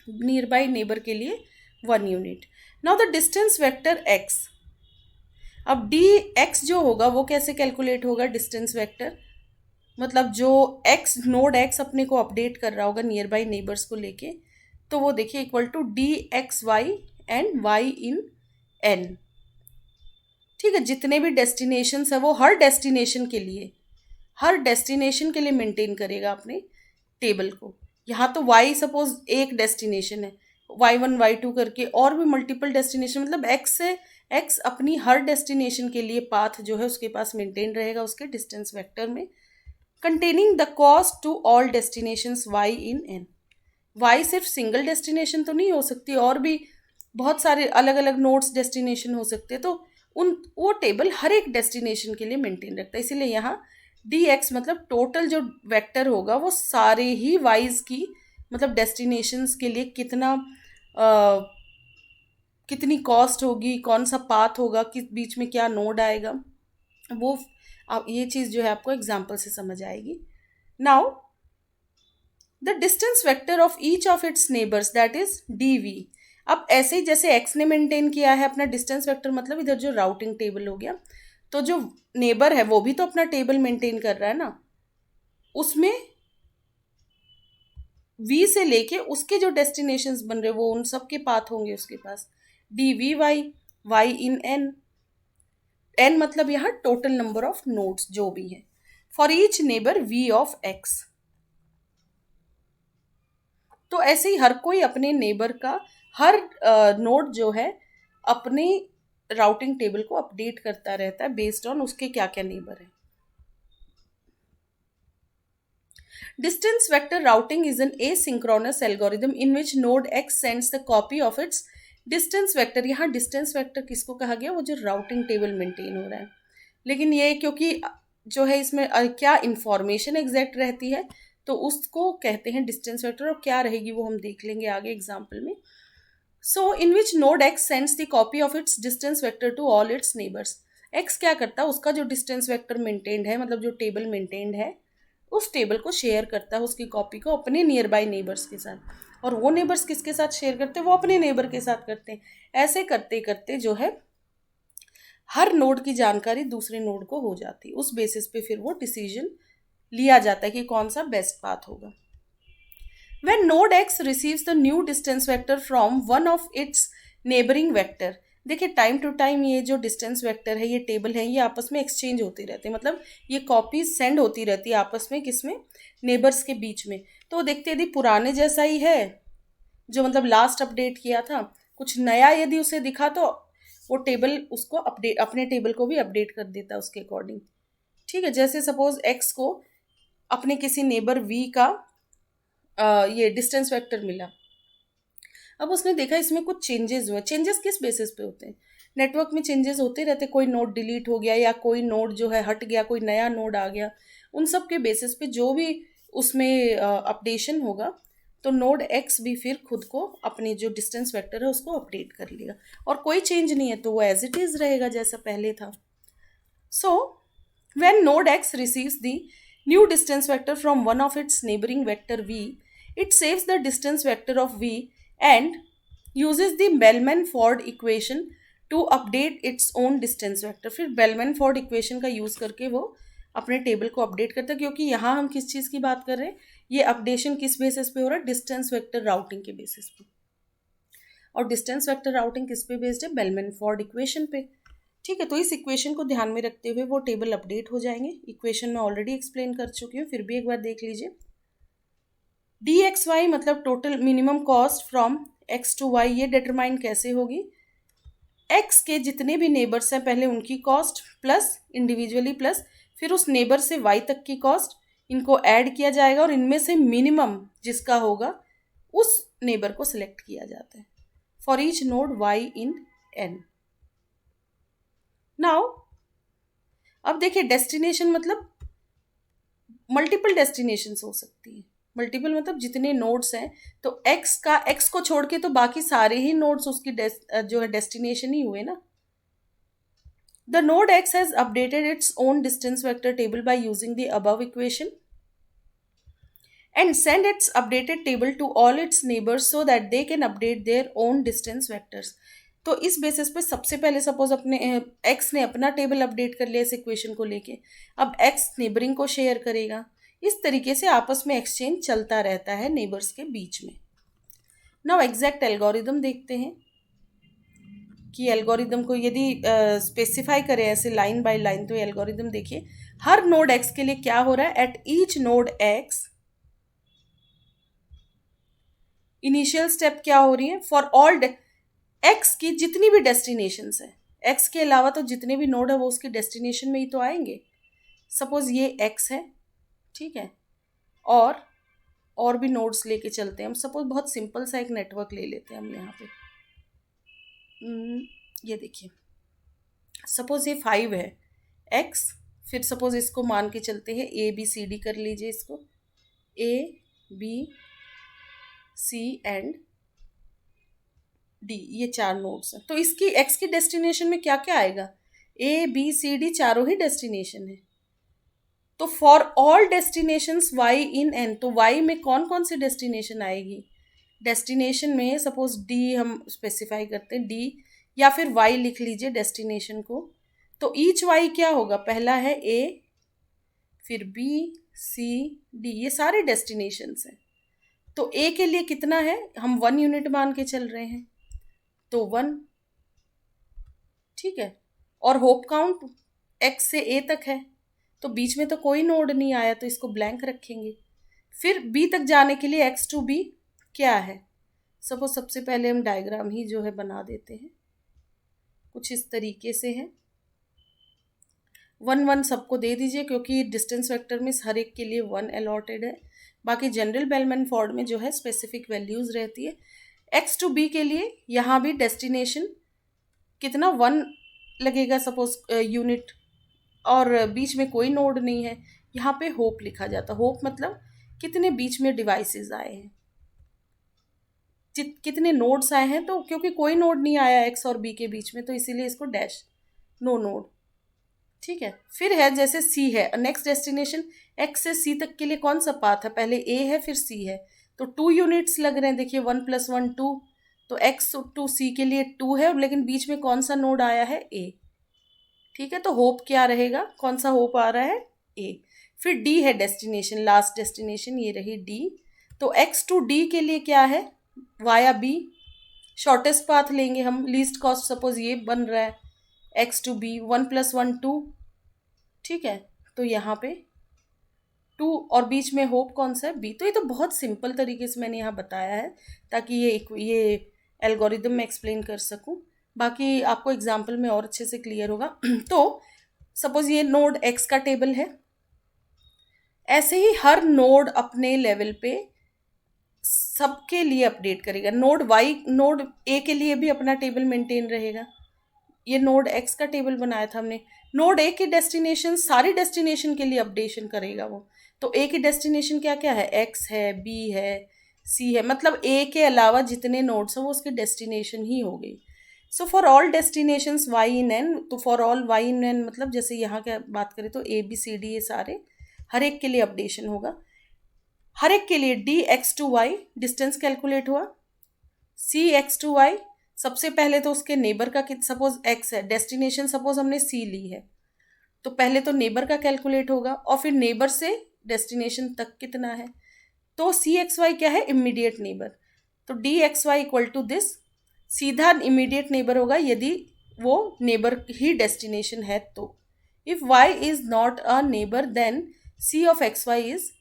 नियर बाई नेबर के लिए 1 unit. Now the distance vector x, अब डी एक्स जो होगा वो कैसे कैलकुलेट होगा, डिस्टेंस वेक्टर मतलब जो x नोड x अपने को अपडेट कर रहा होगा नियर बाई नेबर्स को लेके, तो वो देखिए equal to D X Y and Y in n। ठीक है, जितने भी डेस्टिनेशंस है वो हर डेस्टिनेशन के लिए मेंटेन करेगा अपने टेबल को। यहाँ तो y सपोज एक डेस्टिनेशन है, y1 y2 करके और भी मल्टीपल डेस्टिनेशन, मतलब x अपनी हर डेस्टिनेशन के लिए पाथ जो है उसके पास मेंटेन रहेगा उसके डिस्टेंस वेक्टर में, containing the cost to all destinations y in n। y सिर्फ सिंगल डेस्टिनेशन तो नहीं हो सकती, और भी बहुत सारे अलग अलग नोड्स डेस्टिनेशन हो सकते हैं, तो वो टेबल हर एक डेस्टिनेशन के लिए मेंटेन रखता है। इसीलिए यहाँ डी एक्स मतलब टोटल जो वेक्टर होगा वो सारे ही वाइज की, मतलब डेस्टिनेशंस के लिए कितनी कॉस्ट होगी, कौन सा पाथ होगा, किस बीच में क्या नोड आएगा, वो अब ये चीज़ जो है आपको एग्जाम्पल से समझ आएगी. Now the distance vector of each of its neighbours that is dv. अब ऐसे ही जैसे x ने मेंटेन किया है अपना डिस्टेंस वेक्टर, मतलब इधर जो राउटिंग टेबल हो गया, तो जो नेबर है वो भी तो अपना टेबल मेंटेन कर रहा है ना, उसमें v से लेके उसके जो डेस्टिनेशंस बन रहे वो उन सब के पाथ होंगे उसके पास. dvy y इन n मतलब यहाँ टोटल नंबर ऑफ नोड्स जो भी है, for each neighbour v of x. तो ऐसे ही हर कोई अपने नेबर का हर नोड जो है अपने राउटिंग टेबल को अपडेट करता रहता है बेस्ड ऑन उसके क्या क्या नेबर है. Distance vector routing is an asynchronous algorithm in which node x sends the copy of its distance vector. यहाँ डिस्टेंस वेक्टर किसको कहा गया, वो जो राउटिंग टेबल मेंटेन हो रहा है. लेकिन ये क्योंकि जो है इसमें क्या इंफॉर्मेशन एग्जैक्ट रहती है तो उसको कहते हैं डिस्टेंस वेक्टर, और क्या रहेगी वो हम देख लेंगे आगे एग्जाम्पल में. So in which node X sends the copy of its distance vector to all its neighbours. X क्या करता है, उसका जो डिस्टेंस वेक्टर मेंटेन्ड है, मतलब जो टेबल मेंटेन्ड है, उस टेबल को शेयर करता है उसकी कॉपी को अपने नियर बाई नेबर्स के साथ. और वो नेबर्स किसके साथ शेयर करते हैं, वो अपने नेबर के साथ करते हैं. ऐसे करते करते जो है हर नोड की जानकारी दूसरे नोड को हो जाती है. उस बेसिस पे फिर वो डिसीजन लिया जाता है कि कौन सा बेस्ट पाथ होगा. When node x receives the new distance vector from one of its neighboring vector. देखिए टाइम टू टाइम ये जो डिस्टेंस वेक्टर है, ये टेबल है, ये आपस में एक्सचेंज होते रहते हैं, मतलब ये कॉपीज सेंड होती रहती है आपस में, किसमें, नेबर्स के बीच में. तो देखते यदि पुराने जैसा ही है जो मतलब लास्ट अपडेट किया था, कुछ नया यदि उसे दिखा तो वो टेबल उसको अपडेट, अपने टेबल को भी अपडेट कर देता है उसके अकॉर्डिंग. ठीक है, जैसे सपोज एक्स को अपने किसी नेबर वी का ये डिस्टेंस वेक्टर मिला. अब उसने देखा इसमें कुछ चेंजेस हुए. चेंजेस किस बेसिस पे होते हैं, नेटवर्क में चेंजेस होते रहते. कोई नोड डिलीट हो गया या कोई नोड जो है हट गया, कोई नया नोड आ गया, उन सब के बेसिस पे जो भी उसमें अपडेशन होगा तो नोड एक्स भी फिर खुद को अपनी जो डिस्टेंस वेक्टर है उसको अपडेट कर लेगा. और कोई चेंज नहीं है तो वो एज इट इज़ रहेगा जैसा पहले था. So when node X receives the new distance vector from one of its neighbouring vector V, it saves the distance vector of v and uses the Bellman-Ford equation to update its own distance vector. फिर Bellman-Ford equation का यूज़ करके वो अपने टेबल को अपडेट करता है. क्योंकि यहाँ हम किस चीज़ की बात कर रहे हैं, ये अपडेशन किस बेसिस पे हो रहा है, डिस्टेंस वेक्टर राउटिंग के बेसिस पे. और डिस्टेंस वेक्टर राउटिंग किस पे बेस्ड है, Bellman-Ford इक्वेशन पे. ठीक है, तो इस इक्वेशन को ध्यान में रखते हुए वो टेबल अपडेट हो जाएंगे. इक्वेशन में ऑलरेडी एक्सप्लेन कर चुकी हूँ, फिर भी एक बार देख लीजिए. dxy मतलब total minimum cost from x to y, ये डिटरमाइन कैसे होगी, x के जितने भी नेबर्स हैं पहले उनकी कॉस्ट प्लस इंडिविजुअली प्लस फिर उस नेबर से y तक की कॉस्ट, इनको ऐड किया जाएगा और इनमें से मिनिमम जिसका होगा उस नेबर को सिलेक्ट किया जाता है for each node y in n. Now अब देखिए डेस्टिनेशन मतलब मल्टीपल डेस्टिनेशंस हो सकती है. मल्टीपल मतलब जितने नोड्स हैं, तो एक्स को छोड़ के तो बाकी सारे ही नोड्स उसकी जो है डेस्टिनेशन ही हुए ना. The node X has updated its own distance vector table by using the above equation and send its updated table to all its neighbours so that they can update their own distance vectors. तो इस बेसिस पे सबसे पहले सपोज अपने एक्स ने अपना टेबल अपडेट कर लिया इस इक्वेशन को लेके, अब एक्स नेबरिंग को शेयर करेगा. इस तरीके से आपस में एक्सचेंज चलता रहता है नेबर्स के बीच में. नाउ एग्जैक्ट एल्गोरिदम देखते हैं कि एल्गोरिदम को यदि स्पेसिफाई करें ऐसे लाइन बाय लाइन, तो एल्गोरिदम देखिए हर नोड एक्स के लिए क्या हो रहा है, at each node x initial step क्या हो रही है, फॉर ऑल एक्स की जितनी भी डेस्टिनेशंस है, एक्स के अलावा तो जितने भी नोड है वो उसकी डेस्टिनेशन में ही तो आएंगे. सपोज ये एक्स है, ठीक है, और भी नोड्स लेके चलते हैं हम. सपोज बहुत सिंपल सा एक नेटवर्क ले लेते हैं हम यहाँ पे. ये देखिए सपोज ये 5 है एक्स, फिर सपोज इसको मान के चलते हैं ए बी सी डी कर लीजिए इसको, A B C and D, ये 4 नोड्स हैं. तो इसकी एक्स की डेस्टिनेशन में क्या क्या आएगा, ए बी सी डी चारों ही डेस्टिनेशन है. तो for all destinations Y in N, तो वाई में कौन कौन सी डेस्टिनेशन आएगी? डेस्टिनेशन में सपोज डी हम स्पेसिफाई करते हैं, डी या फिर वाई लिख लीजिए डेस्टिनेशन को। तो ईच वाई क्या होगा? पहला है ए, फिर बी, सी, डी, ये सारे डेस्टिनेशंस हैं। तो ए के लिए कितना है? हम 1 यूनिट मान के चल रहे हैं, तो 1, ठीक है। और होप काउंट एक्स से ए तक है, तो बीच में तो कोई नोड नहीं आया, तो इसको ब्लैंक रखेंगे। फिर बी तक जाने के लिए एक्स टू बी क्या है? सपोज सबसे पहले हम डायग्राम ही जो है बना देते हैं, कुछ इस तरीके से है। 1 1 सबको दे दीजिए, क्योंकि डिस्टेंस वेक्टर में हर एक के लिए 1 अलॉटेड है। बाकी जनरल बेलमैन फॉर्ड में जो है स्पेसिफिक वैल्यूज़ रहती है। एक्स टू बी के लिए यहाँ भी डेस्टिनेशन कितना 1 लगेगा सपोज यूनिट, और बीच में कोई नोड नहीं है। यहाँ पे होप लिखा जाता, होप मतलब कितने बीच में डिवाइसेस आए हैं, कितने नोड्स आए हैं। तो क्योंकि कोई नोड नहीं आया एक्स और बी के बीच में, तो इसीलिए इसको डैश, नो नोड, ठीक है। फिर है जैसे सी है, नेक्स्ट डेस्टिनेशन एक्स से सी तक के लिए कौन सा पाथ है? पहले ए है फिर सी है, तो 2 यूनिट्स लग रहे हैं। देखिए 1 + 1 2, तो एक्स टू सी के लिए 2 है, लेकिन बीच में कौन सा नोड आया है? ए, ठीक है। तो होप क्या रहेगा? कौन सा होप आ रहा है? ए। फिर डी है डेस्टिनेशन, लास्ट डेस्टिनेशन ये रही डी। तो एक्स टू डी के लिए क्या है? वाया बी, शॉर्टेस्ट पाथ लेंगे हम, लीस्ट कॉस्ट सपोज ये बन रहा है एक्स टू बी, 1 + 1 2, ठीक है। तो यहाँ पे 2 और बीच में होप कौन सा है? बी। तो ये तो बहुत सिंपल तरीके से मैंने यहाँ बताया है, ताकि ये एल्गोरिदम में एक्सप्लेन कर सकूँ। बाकी आपको एग्जाम्पल में और अच्छे से क्लियर होगा। तो सपोज ये नोड एक्स का टेबल है, ऐसे ही हर नोड अपने लेवल पे सबके लिए अपडेट करेगा। नोड ए के लिए भी अपना टेबल मेंटेन रहेगा। ये नोड एक्स का टेबल बनाया था हमने, नोड ए की डेस्टिनेशन सारी डेस्टिनेशन के लिए अपडेशन करेगा वो। तो ए की डेस्टिनेशन क्या क्या है? एक्स है, बी है, सी है, मतलब ए के अलावा जितने नोड्स हैं वो उसकी डेस्टिनेशन ही हो गई। So for all destinations Y in N, तो for all y in N मतलब जैसे यहाँ क्या बात करें तो ए बी सी डी ये सारे हर एक के लिए अपडेशन होगा। हर एक के लिए D X to Y distance calculate हुआ, सी एक्स टू वाई सबसे पहले तो उसके नेबर का, सपोज एक्स है, डेस्टिनेशन सपोज हमने सी ली है, तो पहले तो नेबर का कैलकुलेट होगा, और फिर नेबर से डेस्टिनेशन तक कितना है। तो सी एक्स वाई क्या है? Immediate neighbour. तो D X Y equal to this, सीधा इमीडिएट नेबर होगा यदि वो नेबर ही डेस्टिनेशन है तो। If Y is not a neighbour then C of X Y is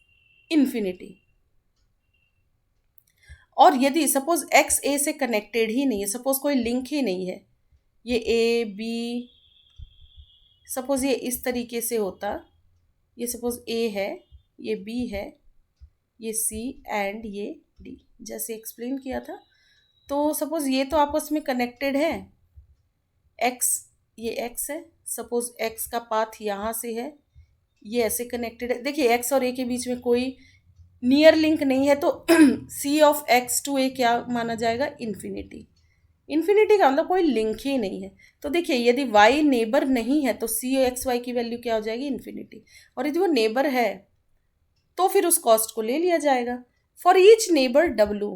infinity. और यदि सपोज एक्स ए से कनेक्टेड ही नहीं है, सपोज कोई लिंक ही नहीं है, ये ए बी, सपोज ये इस तरीके से होता, ये सपोज ए है, ये बी है, ये सी एंड ये डी, जैसे एक्सप्लेन किया था। तो सपोज ये तो आपस में कनेक्टेड है, एक्स, ये एक्स है, सपोज एक्स का पाथ यहाँ से है, ये ऐसे कनेक्टेड है। देखिए एक्स और ए के बीच में कोई नियर लिंक नहीं है, तो सी ऑफ एक्स टू ए क्या माना जाएगा? इन्फिनिटी। इन्फिनिटी का मतलब कोई लिंक ही नहीं है। तो देखिए यदि वाई नेबर नहीं है तो सी एक्स वाई की वैल्यू क्या हो जाएगी? इन्फिनिटी। और यदि वो नेबर है तो फिर उस कॉस्ट को ले लिया जाएगा। For each neighbour W,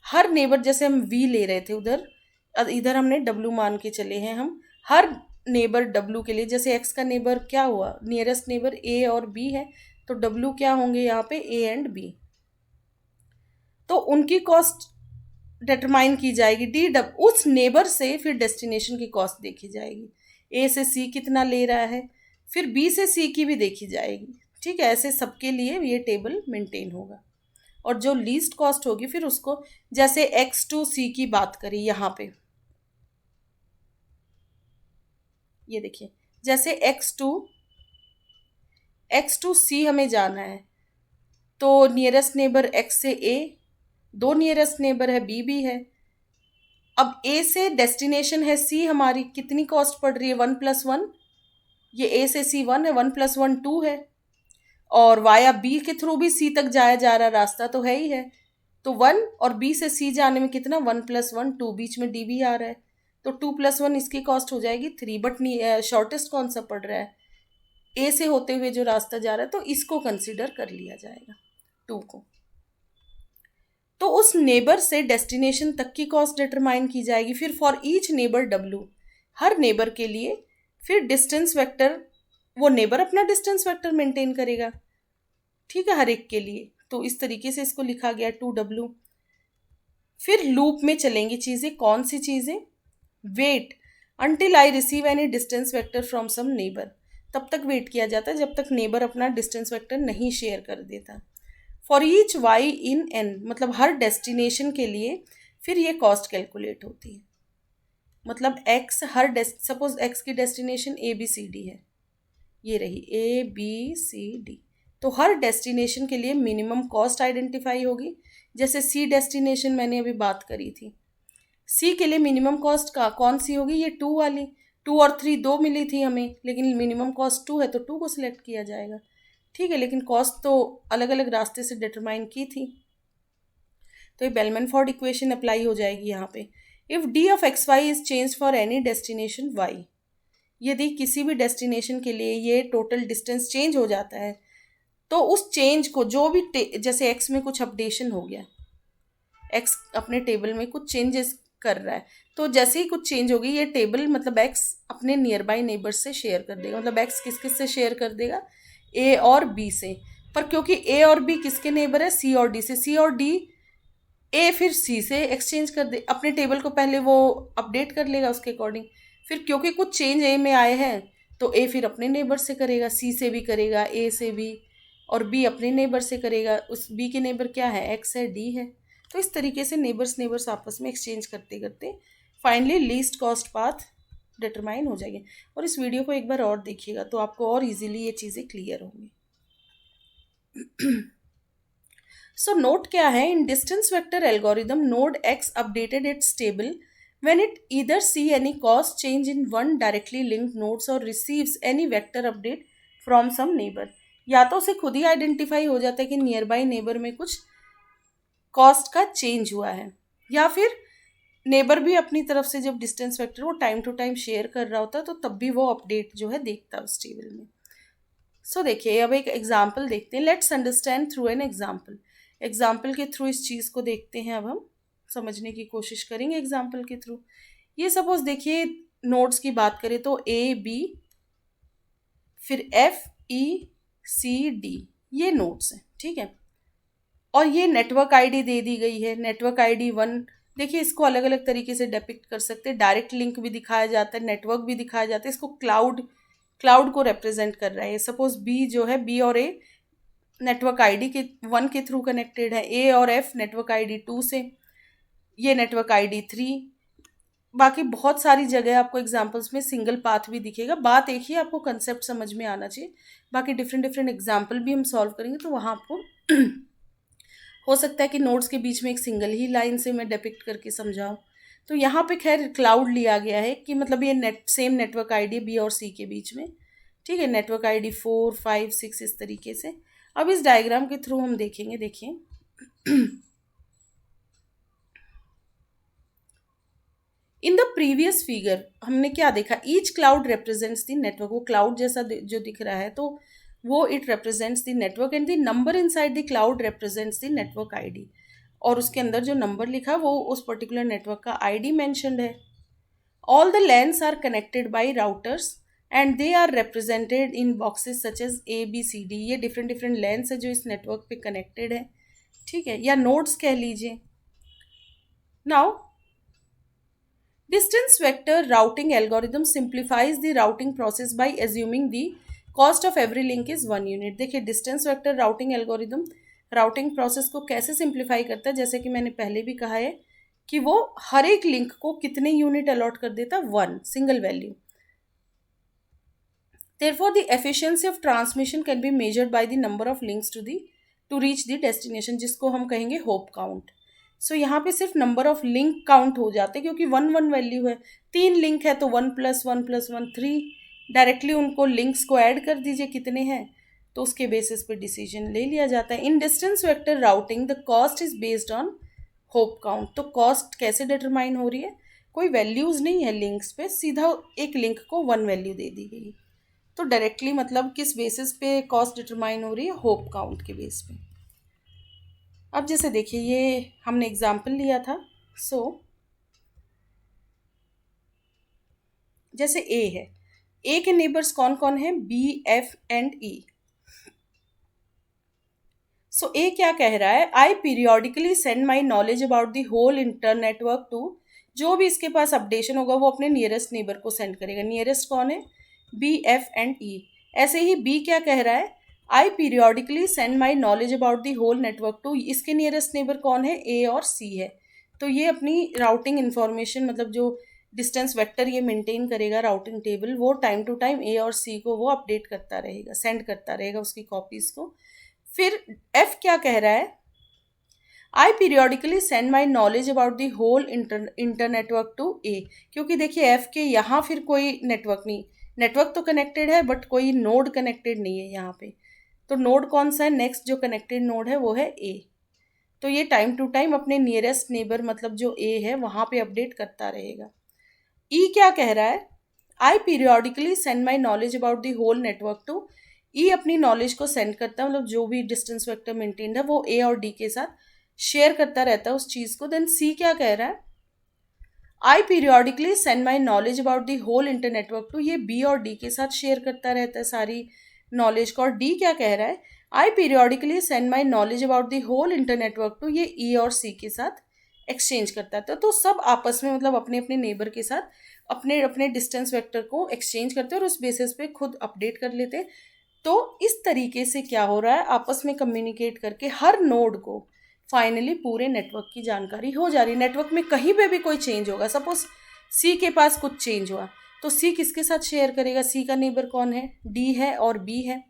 her neighbour, जैसे हम वी ले रहे थे उधर, इधर हमने डब्लू मान के चले हैं हम। हर नेबर डब्लू के लिए, जैसे एक्स का नेबर क्या हुआ? नियरेस्ट नेबर ए और बी है, तो डब्लू क्या होंगे यहाँ पे? A and B. तो उनकी कॉस्ट डिटरमाइन की जाएगी डी डब्ल्यू, उस नेबर से फिर डेस्टिनेशन की कॉस्ट देखी जाएगी। ए से सी कितना ले रहा है, फिर बी से सी की भी देखी जाएगी, ठीक है। ऐसे सबके लिए ये टेबल मेंटेन होगा। और जो लीस्ट कॉस्ट होगी फिर उसको, जैसे एक्स टू सी की बात करी यहाँ पे, ये देखिए जैसे एक्स टू सी हमें जाना है, तो नियरेस्ट नेबर एक्स से ए, 2 नियरेस्ट नेबर है बी भी है। अब ए से डेस्टिनेशन है सी, हमारी कितनी कॉस्ट पड़ रही है? 1 + 1, ये ए से सी 1 है, 1 + 1 2 है, और वाया बी के थ्रू भी सी तक जाया जा रहा रास्ता तो है ही है। तो 1 और बी से सी जाने में कितना? 1 + 1 2, बीच में डी भी आ रहा है, तो 2 + 1 इसकी कॉस्ट हो जाएगी 3। बट शॉर्टेस्ट कौन सा पड़ रहा है? ए से होते हुए जो रास्ता जा रहा है, तो इसको कंसिडर कर लिया जाएगा 2 को। तो उस नेबर से डेस्टिनेशन तक की कॉस्ट डिटरमाइन की जाएगी। फिर for each neighbour W, her neighbour के लिए फिर डिस्टेंस वेक्टर, वो नेबर अपना डिस्टेंस वेक्टर मेंटेन करेगा, ठीक है, हर एक के लिए। तो इस तरीके से इसको लिखा गया 2W। फिर लूप में चलेंगी चीज़ें। कौन सी चीज़ें? Wait until I receive any distance vector from some neighbour, तब तक वेट किया जाता है जब तक नेबर अपना डिस्टेंस वेक्टर नहीं शेयर कर देता। For each Y in N, मतलब हर डेस्टिनेशन के लिए फिर ये कॉस्ट कैलकुलेट होती है। मतलब एक्स हर सपोज एक्स की डेस्टिनेशन ABCD है, ये रही ABCD, तो हर डेस्टिनेशन के लिए मिनिमम कॉस्ट आइडेंटिफाई होगी। जैसे C डेस्टिनेशन मैंने अभी बात करी थी, C के लिए मिनिमम कॉस्ट का कौन सी होगी? ये 2 वाली। 2 और 3 2 मिली थी हमें, लेकिन मिनिमम कॉस्ट 2 है तो 2 को सिलेक्ट किया जाएगा, ठीक है। लेकिन कॉस्ट तो अलग अलग रास्ते से डिटरमाइन की थी, तो ये बेलमैन-फोर्ड इक्वेशन अप्लाई हो जाएगी यहाँ पे। If D of XY is change for any destination Y, यदि किसी भी डेस्टिनेशन के लिए ये टोटल डिस्टेंस चेंज हो जाता है, तो उस चेंज को जो भी जैसे एक्स में कुछ अपडेशन हो गया, एक्स अपने टेबल में कुछ चेंजेस कर रहा है, तो जैसे ही कुछ चेंज होगी ये टेबल, मतलब एक्स अपने नियर बाई नेबर्स से शेयर कर देगा। मतलब एक्स किस किस से शेयर कर देगा? A और B से। पर क्योंकि A और B किसके नेबर है? C और D से। C और D A फिर C से एक्सचेंज कर दे, अपने टेबल को पहले वो अपडेट कर लेगा उसके अकॉर्डिंग। फिर क्योंकि कुछ चेंज A में आए हैं, तो A फिर अपने नेबर से करेगा, C से भी करेगा, A से भी, और B अपने नेबर से करेगा। उस B के नेबर क्या है? X है, D है। तो इस तरीके से नेबर्स आपस में एक्सचेंज करते करते finally least cost path determine हो जाएगी। और इस वीडियो को एक बार और देखिएगा तो आपको और इजीली ये चीज़ें क्लियर होंगी। सो नोट क्या है? In distance vector algorithm, node X updated its table when it either see any cost change in one directly linked nodes or receives any vector update from some neighbor। या तो उसे खुद ही आइडेंटिफाई हो जाता है कि नियर बाई नेबर में कुछ कॉस्ट का चेंज हुआ है, या फिर नेबर भी अपनी तरफ से जब डिस्टेंस वेक्टर वो टाइम टू टाइम शेयर कर रहा होता है, तो तब भी वो अपडेट जो है देखता है उस टेबल में। सो देखिए, अब एक एग्जाम्पल देखते हैं। Let's understand through an example. Example के थ्रू इस चीज़ को देखते हैं। अब हम समझने की कोशिश करेंगे एग्जाम्पल के थ्रू। ये सपोज देखिए, नोड्स की बात करें तो A B फिर F E C D, ये नोड्स हैं, ठीक है। और ये नेटवर्क आईडी दे दी गई है, नेटवर्क आईडी 1। देखिए, इसको अलग अलग तरीके से डिपिक्ट कर सकते हैं। डायरेक्ट लिंक भी दिखाया जाता है, नेटवर्क भी दिखाया जाता है। इसको क्लाउड को रिप्रेजेंट कर रहा है। सपोज B जो है, B और A नेटवर्क आईडी के 1 के थ्रू कनेक्टेड है, A और F नेटवर्क आईडी 2 से, ये नेटवर्क आईडी 3। बाकी बहुत सारी जगह आपको एग्जाम्पल्स में सिंगल पाथ भी दिखेगा। बात एक ही, आपको कंसेप्ट समझ में आना चाहिए। बाकी डिफरेंट एग्जाम्पल भी हम सॉल्व करेंगे, तो वहाँ आपको हो सकता है कि नोड्स के बीच में एक सिंगल ही लाइन से मैं डिपिक्ट करके समझाऊँ। तो यहाँ पे खैर क्लाउड लिया गया है कि मतलब ये सेम नेटवर्क आईडी B और C के बीच में, ठीक है। नेटवर्क आईडी 4 5 6 इस तरीके से। अब इस डायग्राम के थ्रू हम देखेंगे। देखिए, इन द प्रीवियस फिगर हमने क्या देखा? Each cloud represents the network. वो क्लाउड जैसा जो दिख रहा है, तो वो it represents the network, and the number inside the cloud represents the network ID. और उसके अंदर जो नंबर लिखा वो उस पर्टिकुलर नेटवर्क का आईडी मेंशन्ड है। All the LANs are connected by routers and they are represented in boxes such as ABCD। ये डिफरेंट लैन्स है जो इस नेटवर्क पे कनेक्टेड है, ठीक है, या नोड्स कह लीजिए। Now distance vector routing algorithm simplifies the routing process by assuming the cost of every link is 1 unit। देखिए, distance vector routing algorithm routing process को कैसे सिंप्लीफाई करता है, जैसे कि मैंने पहले भी कहा है कि वो हर एक लिंक को कितने यूनिट अलॉट कर देता? 1 single value. Therefore, the efficiency of transmission can be measured by the number of links to reach the destination, जिसको हम कहेंगे होप काउंट। सो यहाँ पे सिर्फ नंबर ऑफ लिंक काउंट हो जाते हैं, क्योंकि 1 वैल्यू है। 3 लिंक है तो 1 + 1 + 1 3। डायरेक्टली उनको लिंक्स को ऐड कर दीजिए कितने हैं, तो उसके बेसिस पे डिसीजन ले लिया जाता है। In distance vector routing the cost is based on hop count. तो कॉस्ट कैसे डिटरमाइन हो रही है? कोई वैल्यूज नहीं है लिंक्स पे, सीधा एक लिंक को 1 वैल्यू दे दी गई। तो डायरेक्टली मतलब किस बेसिस पे कॉस्ट डिटरमाइन हो रही है, होप काउंट के बेस पे। अब जैसे देखिए ये हमने एग्जाम्पल लिया था। सो जैसे ए है, ए के नेबर्स कौन कौन है, B F and E. So A क्या कह रहा है, I periodically send my knowledge about the whole internetwork to, जो भी इसके पास अपडेशन होगा वो अपने नियरेस्ट नेबर को सेंड करेगा। नियरेस्ट कौन है, बी एफ एंड ई। ऐसे ही बी क्या कह रहा है, I periodically send my knowledge about the whole network to, इसके नियरेस्ट नेबर कौन है, ए और सी है। तो ये अपनी राउटिंग इंफॉर्मेशन मतलब जो डिस्टेंस वेक्टर ये मेंटेन करेगा राउटिंग टेबल, वो टाइम टू टाइम ए और सी को वो अपडेट करता रहेगा, सेंड करता रहेगा उसकी कॉपीज को। फिर एफ क्या कह रहा है, I periodically send my knowledge about the whole internetwork to A, क्योंकि देखिए एफ के यहाँ फिर कोई नेटवर्क नहीं, नेटवर्क तो कनेक्टेड है बट कोई नोड कनेक्टेड नहीं है यहाँ पे। तो नोड कौन सा है, नेक्स्ट जो कनेक्टेड नोड है वो है ए। तो ये टाइम टू टाइम अपने नियरेस्ट नेबर मतलब जो ए है वहाँ पे अपडेट करता रहेगा। ई क्या कह रहा है, I periodically send my knowledge about the whole network to, E अपनी नॉलेज को सेंड करता है, मतलब जो भी डिस्टेंस वेक्टर मेंटेन्ड है वो ए और डी के साथ शेयर करता रहता है उस चीज़ को। देन सी क्या कह रहा है, I periodically send my knowledge about the whole internetwork to, ये बी और डी के साथ शेयर करता रहता है सारी नॉलेज को। और डी क्या कह रहा है, I periodically send my knowledge about the whole internetwork to, ये ई और सी के साथ एक्सचेंज करता है। तो सब आपस में मतलब अपने अपने नेबर के साथ अपने अपने डिस्टेंस वेक्टर को एक्सचेंज करते हैं और उस बेसिस पे खुद अपडेट कर लेते हैं। तो इस तरीके से क्या हो रहा है, आपस में कम्युनिकेट करके हर नोड को फाइनली पूरे नेटवर्क की जानकारी हो जा रही है। नेटवर्क में कहीं पे भी कोई चेंज होगा, सपोज सी के पास कुछ चेंज हुआ तो सी किसके साथ शेयर करेगा, सी का नेबर कौन है, डी है और बी है।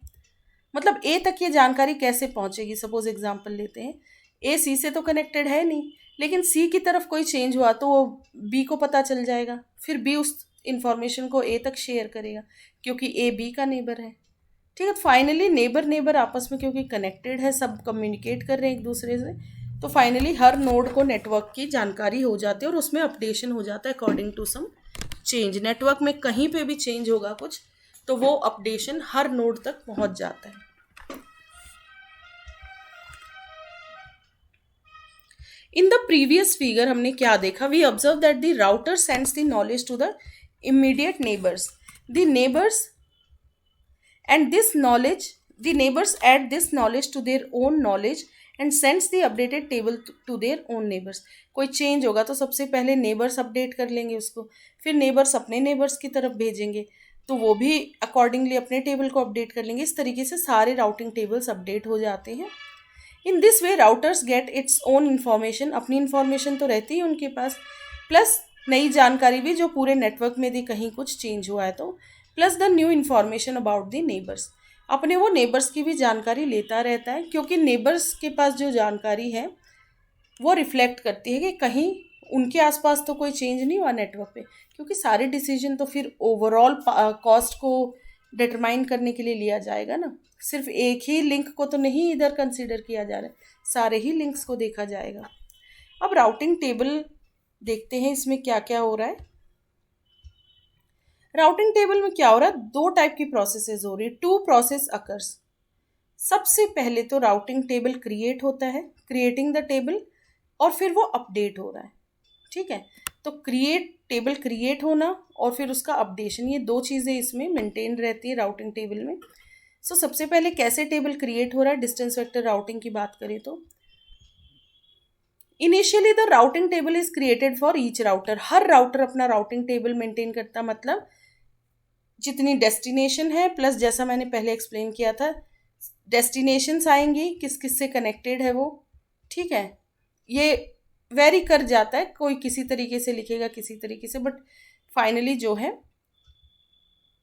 मतलब ए तक ये जानकारी कैसे पहुंचेगी, सपोज एग्जांपल लेते हैं, ए सी से तो कनेक्टेड है नहीं, लेकिन सी की तरफ कोई चेंज हुआ तो वो बी को पता चल जाएगा, फिर बी उस इंफॉर्मेशन को ए तक शेयर करेगा क्योंकि ए बी का नेबर है। ठीक है, तो फाइनली नेबर नेबर आपस में क्योंकि कनेक्टेड है, सब कम्युनिकेट कर रहे हैं एक दूसरे से, तो फाइनली हर नोड को नेटवर्क की जानकारी हो जाती है और उसमें अपडेशन हो जाता है according to some change. Network में कहीं पे भी चेंज होगा कुछ तो वो अपडेशन हर नोड तक पहुंच जाता है। इन द प्रीवियस फिगर हमने क्या देखा, we observe that the router sends the knowledge to the immediate neighbours, the neighbours and this knowledge, the neighbors add this knowledge to their own knowledge and sends the updated table to their own neighbors। कोई चेंज होगा तो सबसे पहले नेबर्स अपडेट कर लेंगे उसको, फिर नेबर्स अपने नेबर्स की तरफ भेजेंगे तो वो भी अकॉर्डिंगली अपने टेबल को अपडेट कर लेंगे। इस तरीके से सारे राउटिंग टेबल्स अपडेट हो जाते हैं। In this way routers get its own information, अपनी इन्फॉर्मेशन तो रहती है उनके पास, प्लस नई जानकारी भी जो पूरे नेटवर्क में यदि कहीं कुछ चेंज हुआ है तो, plus the new information about the neighbours, अपने वो नेबर्स की भी जानकारी लेता रहता है क्योंकि नेबर्स के पास जो जानकारी है वो रिफ्लेक्ट करती है कि कहीं उनके आसपास तो कोई चेंज नहीं हुआ नेटवर्क पे, क्योंकि सारे डिसीजन तो फिर ओवरऑल कॉस्ट को डिटरमाइन करने के लिए लिया जाएगा ना, सिर्फ एक ही लिंक को तो नहीं इधर कंसिडर किया जा रहा है, सारे ही लिंक्स को देखा जाएगा। अब राउटिंग टेबल देखते हैं इसमें क्या क्या हो रहा है। राउटिंग टेबल में क्या हो रहा है, दो टाइप की प्रोसेसेस हो रही है, टू प्रोसेस अकर्स। सबसे पहले तो राउटिंग टेबल क्रिएट होता है, क्रिएटिंग द टेबल, और फिर वो अपडेट हो रहा है। ठीक है, तो टेबल क्रिएट होना और फिर उसका अपडेशन, ये दो चीज़ें इसमें मेंटेन रहती है राउटिंग टेबल में। सो सबसे पहले कैसे टेबल क्रिएट हो रहा है, डिस्टेंस वेक्टर राउटिंग की बात करें तो initially the routing table is created for each router, her router अपना राउटिंग टेबल मेंटेन करता, मतलब जितनी डेस्टिनेशन है प्लस जैसा मैंने पहले एक्सप्लेन किया था डेस्टिनेशंस आएंगी किस किस से कनेक्टेड है वो। ठीक है, ये वेरी कर जाता है, कोई किसी तरीके से लिखेगा किसी तरीके से, बट फाइनली जो है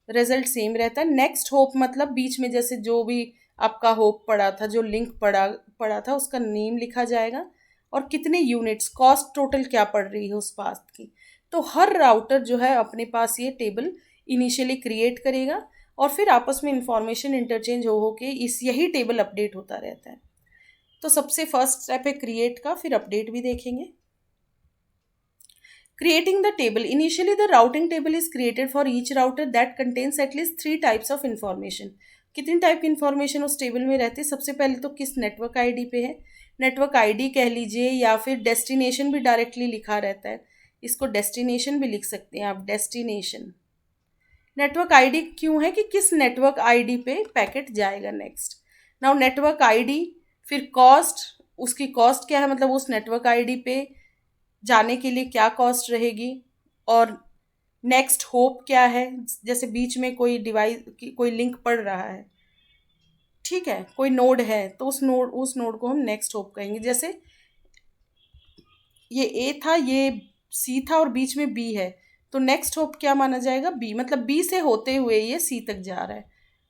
रिजल्ट सेम रहता है। नेक्स्ट होप मतलब बीच में जैसे जो भी आपका होप पड़ा था, जो लिंक पड़ा था उसका नेम लिखा जाएगा और कितने यूनिट्स, कॉस्ट टोटल क्या पड़ रही है उस पाथ की। तो हर राउटर जो है अपने पास ये टेबल इनिशियली क्रिएट करेगा और फिर आपस में इंफॉर्मेशन इंटरचेंज हो के यही टेबल अपडेट होता रहता है। तो सबसे फर्स्ट स्टेप है क्रिएट का, फिर अपडेट भी देखेंगे। Creating the table. Initially, the routing table is created for each router that contains at least 3 types of information. कितनी टाइप की इंफॉर्मेशन उस टेबल में रहती है? सबसे पहले तो किस नेटवर्क आईडी पे है, नेटवर्क आईडी कह लीजिए, या फिर डेस्टिनेशन भी डायरेक्टली लिखा रहता है, इसको डेस्टिनेशन भी लिख सकते हैं आप, डेस्टिनेशन। नेटवर्क आईडी क्यों है कि किस नेटवर्क आईडी पे पैकेट जाएगा नेक्स्ट। नाउ नेटवर्क आईडी, फिर कॉस्ट, उसकी कॉस्ट क्या है, मतलब उस नेटवर्क आईडी पे जाने के लिए क्या कॉस्ट रहेगी, और नेक्स्ट होप क्या है, जैसे बीच में कोई डिवाइस कोई लिंक पड़ रहा है, ठीक है, कोई नोड है तो उस नोड को हम नेक्स्ट होप कहेंगे। जैसे ये ए था, ये सी था और बीच में बी है, तो नेक्स्ट होप क्या माना जाएगा, बी, मतलब बी से होते हुए ये सी तक जा रहा है,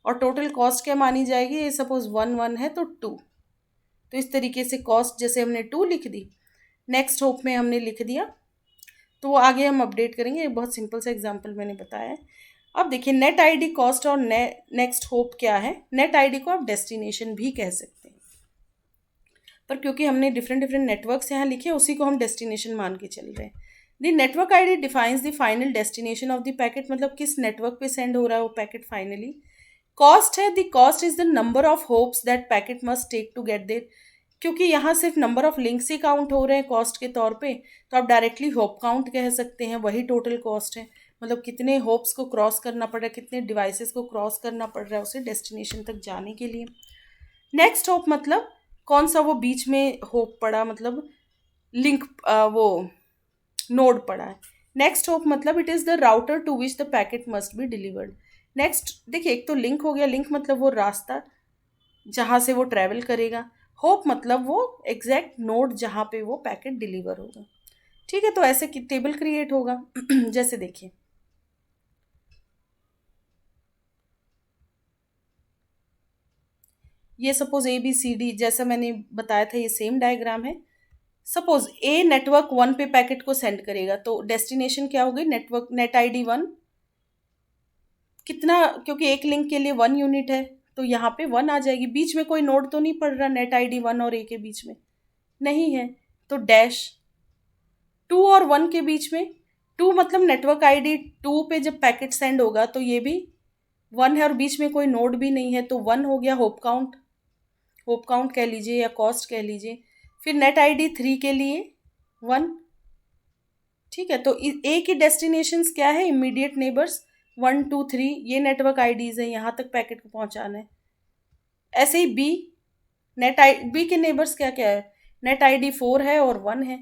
और टोटल कॉस्ट क्या मानी जाएगी, ये सपोज 1 है तो 2, तो इस तरीके से कॉस्ट जैसे हमने 2 लिख दी, नेक्स्ट होप में हमने लिख दिया, तो वो आगे हम अपडेट करेंगे। एक बहुत सिंपल सा एग्जांपल मैंने बताया है। अब देखिए नेट आईडी, कॉस्ट और नेक्स्ट होप क्या है। नेट आईडी को आप डेस्टिनेशन भी कह सकते हैं, पर क्योंकि हमने डिफरेंट नेटवर्क्स यहाँ लिखे, उसी को हम डेस्टिनेशन मान के चल रहे हैं। The network ID defines the final destination of the packet, मतलब किस नेटवर्क पे सेंड हो रहा है वो पैकेट फाइनली। कॉस्ट है, the cost is the number of hops that packet must take to get there, क्योंकि यहाँ सिर्फ नंबर ऑफ लिंक्स ही काउंट हो रहे हैं कॉस्ट के तौर पे, तो आप डायरेक्टली होप काउंट कह सकते हैं, वही टोटल कॉस्ट है, मतलब कितने होप्स को क्रॉस करना पड़ रहा है, कितने डिवाइसेस को क्रॉस करना पड़ रहा है उसे डेस्टिनेशन तक जाने के लिए। नेक्स्ट होप मतलब कौन सा वो बीच में होप पड़ा, मतलब लिंक वो नोड पड़ा है। नेक्स्ट होप मतलब it is the router to which the packet must be delivered. Next देखिए, एक तो लिंक हो गया, लिंक मतलब वो रास्ता जहाँ से वो ट्रैवल करेगा, होप मतलब वो एग्जैक्ट नोड जहाँ पे वो पैकेट डिलीवर होगा, ठीक है। तो ऐसे टेबल क्रिएट होगा जैसे देखिए, ये suppose A B C D, जैसा मैंने बताया था ये सेम डायग्राम है। सपोज ए नेटवर्क 1 पे पैकेट को सेंड करेगा, तो डेस्टिनेशन क्या होगी, नेटवर्क नेट आईडी 1 कितना, क्योंकि एक लिंक के लिए 1 यूनिट है तो यहाँ पे 1 आ जाएगी। बीच में कोई नोड तो नहीं पड़ रहा नेट आईडी 1 और ए के बीच में, नहीं है, तो डैश। 2 और 1 के बीच में, 2 मतलब नेटवर्क आईडी 2 पे जब पैकेट सेंड होगा तो ये भी 1 है और बीच में कोई नोड भी नहीं है, तो 1 हो गया होप काउंट कह लीजिए या कॉस्ट कह लीजिए। फिर नेट आईडी 3 के लिए 1, ठीक है। तो ए की डेस्टिनेशंस क्या है, इमीडिएट नेबर्स 1 2 3, ये नेटवर्क आईडीज़ है, यहाँ तक पैकेट को पहुँचाना है। ऐसे ही बी के नेबर्स क्या क्या है, नेट आईडी 4 है और 1 है,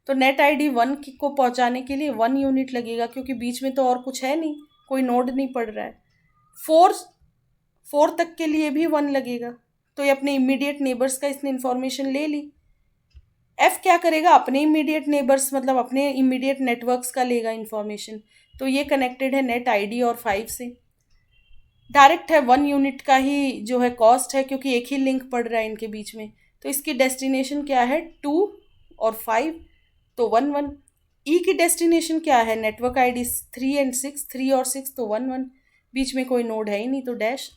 तो नेट आईडी 1 को पहुँचाने के लिए 1 यूनिट लगेगा, क्योंकि बीच में तो और कुछ है नहीं, कोई नोड नहीं पड़ रहा है। 4 तक के लिए भी 1 लगेगा, तो ये अपने इमीडिएट नेबर्स का इसने इन्फॉर्मेशन ले ली। एफ क्या करेगा, अपने इमीडिएट नेबर्स मतलब अपने इमीडिएट नेटवर्क्स का लेगा इन्फॉर्मेशन, तो ये कनेक्टेड है नेट आईडी और 5 से, डायरेक्ट है 1 यूनिट का ही जो है कॉस्ट है, क्योंकि एक ही लिंक पड़ रहा है इनके बीच में, तो इसकी डेस्टिनेशन क्या है 2 और 5, तो 1 1। ई की डेस्टिनेशन क्या है, नेटवर्क आईडी 3 और 6, 3 और 6 तो 1 1, बीच में कोई नोड है ही नहीं तो डैश।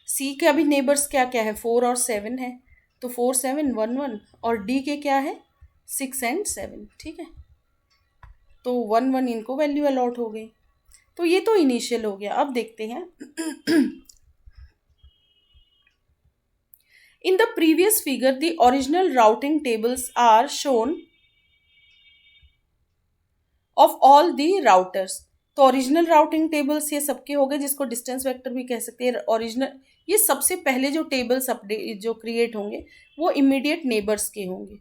सी के अभी नेबर्स क्या क्या है, 4 और 7 है, तो 4 7 1 1, और डी के क्या है 6 और 7, ठीक है, तो 1 1 इनको वैल्यू अलॉट हो गई। तो ये तो इनिशियल हो गया। अब देखते हैं in the previous figure the original routing tables are shown of all the routers. तो ओरिजिनल राउटिंग टेबल्स ये सबके हो गए, जिसको डिस्टेंस वेक्टर भी कह सकते हैं। ओरिजिनल, ये सबसे पहले जो टेबल्स अपडेट जो क्रिएट होंगे वो इमीडिएट नेबर्स के होंगे।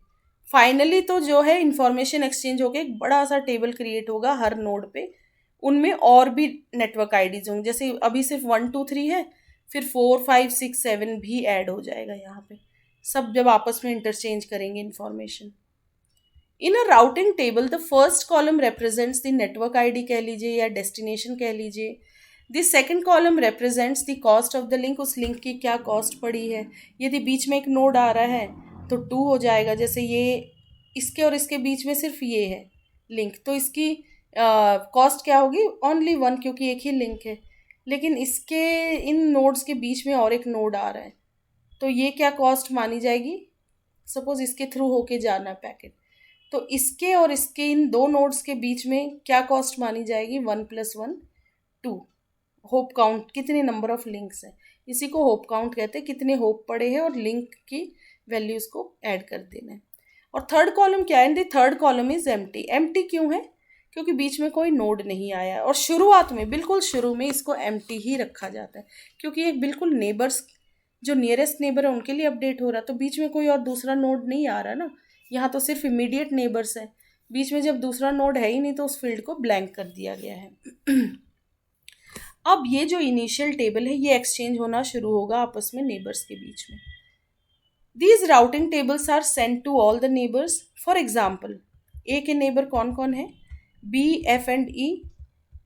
फाइनली तो जो है इंफॉर्मेशन एक्सचेंज होकर एक बड़ा सा टेबल क्रिएट होगा हर नोड पे, उनमें और भी नेटवर्क आईडीज होंगे, जैसे अभी सिर्फ 1 2 3 है, फिर 4 5 6 7 भी ऐड हो जाएगा यहाँ पे, सब जब आपस में इंटरचेंज करेंगे information. In a routing table the first column represents the network ID कह लीजिए या डेस्टिनेशन कह लीजिए। The second column represents the cost of the link, उस लिंक की क्या कॉस्ट पड़ी है। यदि बीच में एक नोड आ रहा है तो 2 हो जाएगा, जैसे ये इसके और इसके बीच में सिर्फ ये है लिंक, तो इसकी कॉस्ट क्या होगी, ओनली 1, क्योंकि एक ही लिंक है। लेकिन इसके इन नोड्स के बीच में और एक नोड आ रहा है, तो ये क्या कॉस्ट मानी जाएगी, सपोज इसके थ्रू होके जाना पैकेट, तो इसके और इसके इन दो नोड्स के बीच में क्या कॉस्ट मानी जाएगी, 1+1 2। होप काउंट, कितने नंबर ऑफ लिंक्स हैं, इसी को होप काउंट कहते हैं, कितने होप पड़े हैं और लिंक की वैल्यूज को ऐड कर देना है। और थर्ड कॉलम क्या है, third column is empty. Empty क्यों है, क्योंकि बीच में कोई नोड नहीं आया है और शुरुआत में, बिल्कुल शुरू में इसको एम्प्टी ही रखा जाता है, क्योंकि ये बिल्कुल नेबर्स, जो नियरेस्ट नेबर है उनके लिए अपडेट हो रहा है, तो बीच में कोई और दूसरा नोड नहीं आ रहा ना, यहाँ तो सिर्फ इमीडिएट नेबर्स है, बीच में जब दूसरा नोड है ही नहीं तो उस फील्ड को ब्लैंक कर दिया गया है। अब ये जो इनिशियल टेबल है ये एक्सचेंज होना शुरू होगा आपस में नेबर्स के बीच में। These routing tables are sent to all the neighbors. For example, A के नेबर कौन कौन है, B, F एंड E।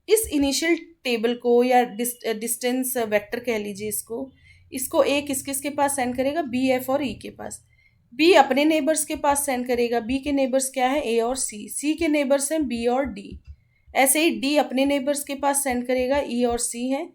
इस इनिशियल टेबल को या डिस्टेंस वेक्टर कह लीजिए इसको A किस किस के पास सेंड करेगा, B, F और E के पास। B अपने नेबर्स के पास सेंड करेगा, B के नेबर्स क्या है, A और C के नेबर्स हैं B और D। ऐसे ही D अपने नेबर्स के पास सेंड करेगा, E और C हैं,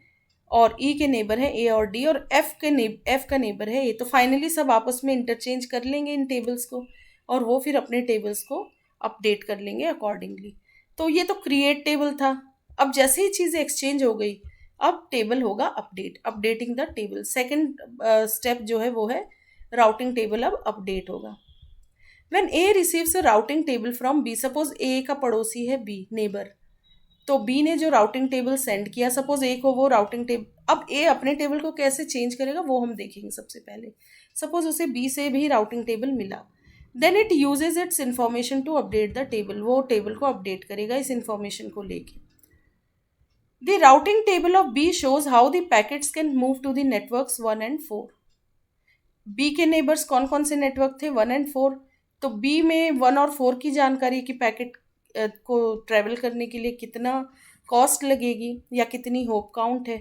और E के नेबर है A और D, और F का नेबर है A। तो फाइनली सब आपस में इंटरचेंज कर लेंगे इन टेबल्स को और वो फिर अपने टेबल्स को अपडेट कर लेंगे अकॉर्डिंगली। तो ये तो क्रिएट टेबल था। अब जैसे ही चीज़ें एक्सचेंज हो गई, अब टेबल होगा updating the table. Second step जो है वो है राउटिंग टेबल अब अपडेट होगा। When A receives a routing table from B, suppose A का पड़ोसी है B नेबर, तो बी ने जो राउटिंग टेबल सेंड किया, सपोज ए को वो राउटिंग टेबल, अब ए अपने टेबल को कैसे चेंज करेगा वो हम देखेंगे। सबसे पहले सपोज उसे बी से भी राउटिंग टेबल मिला, then it uses its information to update the table. वो टेबल को अपडेट करेगा इस इंफॉर्मेशन को लेके। The routing table of B shows how the packets can move to the networks 1 and 4। B के नेबर्स कौन कौन से नेटवर्क थे, 1 and 4। तो बी में 1 और 4 की जानकारी कि पैकेट को ट्रेवल करने के लिए कितना कॉस्ट लगेगी या कितनी होप काउंट है।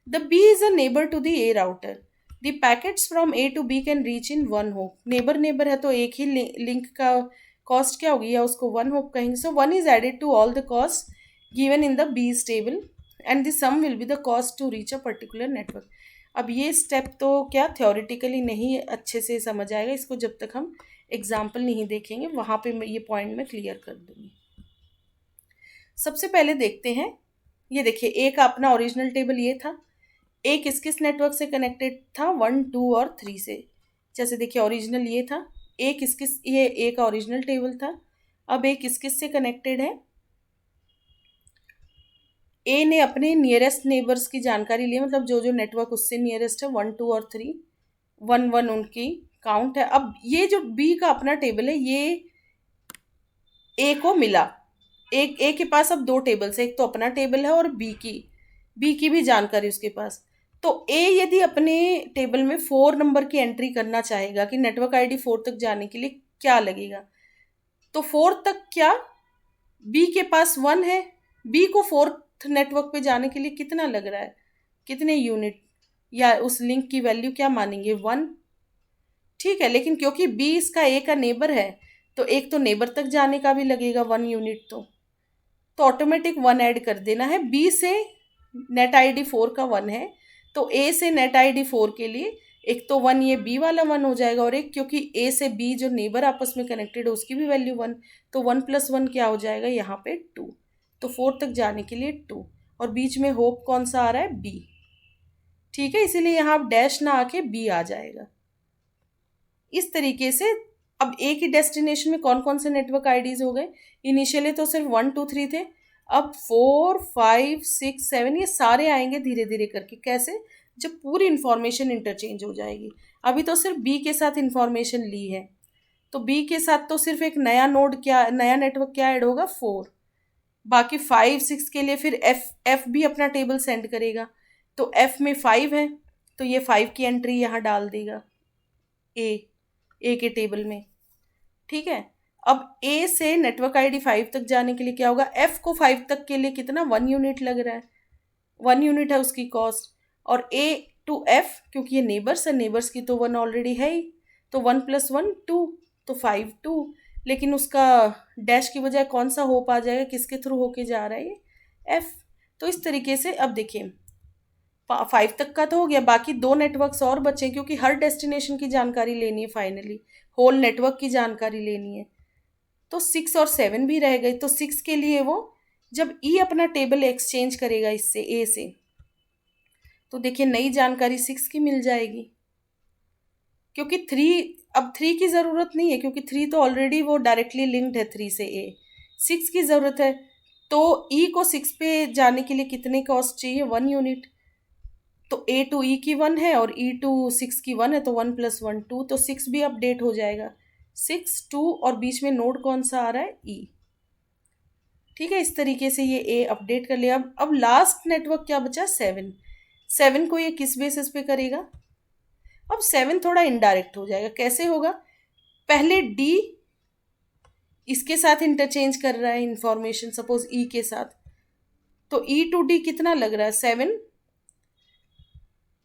The B is a neighbour to the A router. The packets from A to B can reach in 1 hop. Neighbour है तो एक ही लिंक का कॉस्ट क्या होगी, या उसको 1 होप कहेंगे। So 1 is added to all the cost given in the B's table and the sum will be the cost to reach a particular network. अब ये स्टेप तो क्या थ्योरेटिकली नहीं अच्छे से समझ आएगा, इसको जब तक हम एग्जाम्पल नहीं देखेंगे, वहाँ पे ये पॉइंट मैं क्लियर कर दूंगी। सबसे पहले देखते हैं, ये देखिए ए का अपना ओरिजिनल टेबल ये था। ए किस किस नेटवर्क से कनेक्टेड था, 1, 2 और 3 से। जैसे देखिए ओरिजिनल ये था, ए किस किस, ये ए का ओरिजिनल टेबल था। अब ए किस किस से कनेक्टेड है, ए ने अपने नियरेस्ट नेबर्स की जानकारी ली, मतलब जो जो नेटवर्क उससे नियरेस्ट है 1, 2 और 3, 1, 1 उनकी काउंट है। अब ये जो बी का अपना टेबल है ये ए को मिला, एक ए के पास अब 2 टेबल्स है, एक तो अपना टेबल है और बी की भी जानकारी उसके पास। तो ए यदि अपने टेबल में 4 नंबर की एंट्री करना चाहेगा कि नेटवर्क आईडी 4 तक जाने के लिए क्या लगेगा, तो 4 तक क्या, बी के पास 1 है, बी को 4th नेटवर्क पे जाने के लिए कितना लग रहा है, कितने यूनिट, या उस लिंक की वैल्यू क्या मानेंगे, 1। ठीक है, लेकिन क्योंकि बी इसका ए का नेबर है तो एक तो नेबर तक जाने का भी लगेगा 1 यूनिट, तो ऑटोमेटिक 1 ऐड कर देना है। बी से नेट आईडी 4 का 1 है, तो ए से नेट आईडी 4 के लिए एक तो 1 ये बी वाला 1 हो जाएगा, और एक क्योंकि ए से बी जो नेबर आपस में कनेक्टेड है उसकी भी वैल्यू 1, तो 1 + 1 क्या हो जाएगा यहाँ पे 2। तो 4 तक जाने के लिए 2, और बीच में होप कौन सा आ रहा है, बी। ठीक है, इसीलिए यहाँ आप डैश ना आके बी आ जाएगा। इस तरीके से अब ए की डेस्टिनेशन में कौन कौन से नेटवर्क आईडीज हो गए, इनिशियली तो सिर्फ 1, 2, 3 थे, अब 4, 5, 6, 7 ये सारे आएंगे धीरे धीरे करके। कैसे, जब पूरी इंफॉर्मेशन इंटरचेंज हो जाएगी। अभी तो सिर्फ बी के साथ इंफॉर्मेशन ली है, तो बी के साथ तो सिर्फ एक नया नोड, क्या नया नेटवर्क क्या ऐड होगा, 4। बाकी 5, 6 के लिए फिर एफ भी अपना टेबल सेंड करेगा, तो एफ में 5 है तो ये 5 की एंट्री यहाँ डाल देगा ए के टेबल में। ठीक है, अब ए से नेटवर्क आईडी 5 तक जाने के लिए क्या होगा, एफ को 5 तक के लिए कितना 1 यूनिट लग रहा है, 1 यूनिट है उसकी कॉस्ट। और ए टू एफ, क्योंकि ये नेबर्स है, नेबर्स की तो 1 ऑलरेडी है ही, तो 1 + 1 2, तो 5 2, लेकिन उसका डैश की बजाय कौन सा होप आ जाएगा, किसके थ्रू होके जा रहा है ये, एफ। तो इस तरीके से अब देखिए 5 तक का तो हो गया, बाकी 2 नेटवर्क्स और बचे, क्योंकि हर डेस्टिनेशन की जानकारी लेनी है, फाइनली होल नेटवर्क की जानकारी लेनी है। तो 6 और 7 भी रह गए। तो 6 के लिए वो जब ई अपना टेबल एक्सचेंज करेगा इससे ए से, तो देखिए नई जानकारी 6 की मिल जाएगी, क्योंकि 3 अब 3 की ज़रूरत नहीं है, क्योंकि 3 तो ऑलरेडी वो डायरेक्टली लिंक्ड है 3 से ए। 6 की ज़रूरत है, तो ई को 6 पे जाने के लिए कितने कॉस्ट चाहिए? 1 यूनिट। तो ए टू ई की 1 है और ई टू 6 की 1 है, तो 1 + 1 2, तो 6 भी अपडेट हो जाएगा। 6 2 और बीच में नोड कौन सा आ रहा है? ई। ठीक है, इस तरीके से ये ए अपडेट कर लिया। अब लास्ट नेटवर्क क्या बचा? 7। 7 को ये किस बेसिस पे करेगा? अब 7 थोड़ा इनडायरेक्ट हो जाएगा। कैसे होगा? पहले डी इसके साथ इंटरचेंज कर रहा है इंफॉर्मेशन, सपोज ई के साथ, तो ई टू डी कितना लग रहा है? 7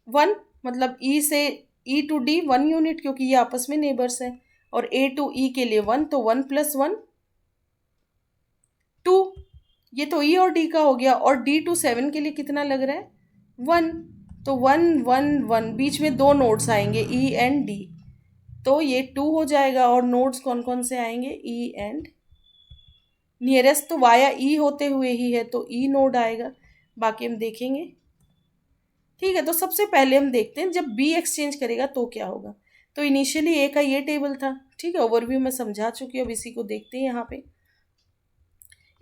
1, मतलब ई से ई टू डी 1 यूनिट, क्योंकि ये आपस में नेबर्स हैं। और ए टू ई के लिए 1, तो 1 + 1 2। ये तो ई और डी का हो गया। और डी टू 7 के लिए कितना लग रहा है? 1, तो 1 1 1, बीच में 2 नोड्स आएंगे ई एंड डी, तो ये 2 हो जाएगा। और नोड्स कौन कौन से आएंगे? ई एंड नियरेस्ट तो वाया ई होते हुए ही है, तो ई नोड आएगा। बाकी हम देखेंगे। ठीक है, तो सबसे पहले हम देखते हैं जब बी एक्सचेंज करेगा तो क्या होगा। तो इनिशियली ए का ये टेबल था। ठीक है, ओवरव्यू में समझा चुकी हूँ, अब इसी को देखते हैं। यहाँ पे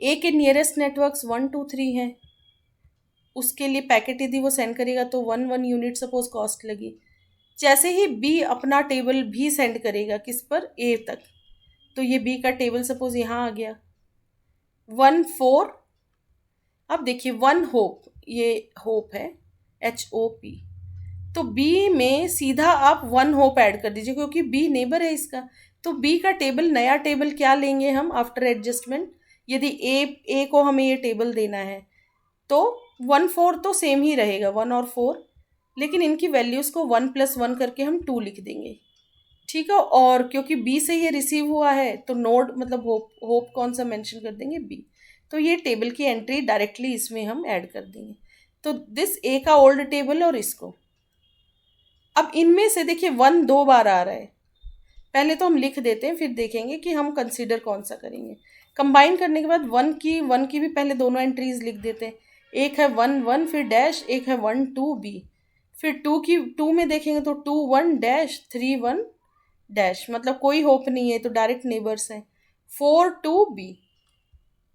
ए के नियरेस्ट नेटवर्क्स 1 2 3 हैं। उसके लिए पैकेट यदि वो सेंड करेगा तो 1 1 यूनिट सपोज कॉस्ट लगी। जैसे ही बी अपना टेबल भी सेंड करेगा किस पर? ए तक, तो ये बी का टेबल सपोज यहाँ आ गया 1 4। अब देखिए 1 होप, ये होप है HOP, तो बी में सीधा आप 1 होप ऐड कर दीजिए, क्योंकि बी नेबर है इसका। तो बी का टेबल, नया टेबल क्या लेंगे हम आफ्टर एडजस्टमेंट? यदि ए को हमें ये टेबल देना है तो 1 4 तो सेम ही रहेगा, 1 और 4, लेकिन इनकी वैल्यूज़ को 1 + 1 करके हम 2 लिख देंगे। ठीक है, और क्योंकि बी से ये रिसीव हुआ है तो नोड मतलब होप कौन सा मेंशन कर देंगे? बी। तो ये टेबल की एंट्री डायरेक्टली इसमें हम ऐड कर देंगे। तो दिस ए का ओल्ड टेबल और इसको, अब इनमें से देखिए 1 2 बार आ रहा है। पहले तो हम लिख देते हैं, फिर देखेंगे कि हम कंसीडर कौन सा करेंगे। कंबाइन करने के बाद 1 की भी पहले दोनों एंट्रीज लिख देते हैं। एक है 1 1 फिर डैश, एक है 1 2 बी, फिर 2 में देखेंगे तो 2 1 डैश 3 1 डैश, मतलब कोई होप नहीं है, तो डायरेक्ट नेबर्स हैं। 4 2 बी।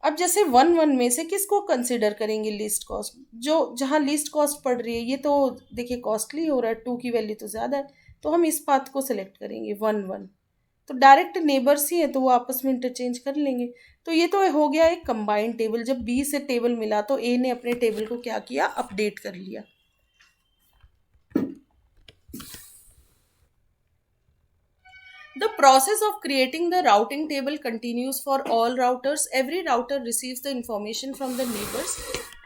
अब जैसे 1 1 में से किसको कंसिडर करेंगे लीस्ट कॉस्ट? जो जहाँ लीस्ट कॉस्ट पड़ रही है, ये तो देखिए कॉस्टली हो रहा है, 2 की वैल्यू तो ज़्यादा है, तो हम इस पाथ को सिलेक्ट करेंगे 1 1। तो डायरेक्ट नेबर्स ही है, तो वो आपस में इंटरचेंज कर लेंगे। तो ये तो हो गया एक कंबाइंड टेबल। जब बी से टेबल मिला तो ए ने अपने टेबल को क्या किया? अपडेट कर लिया। The process of creating the routing table continues for all routers. Every router receives the information from the neighbors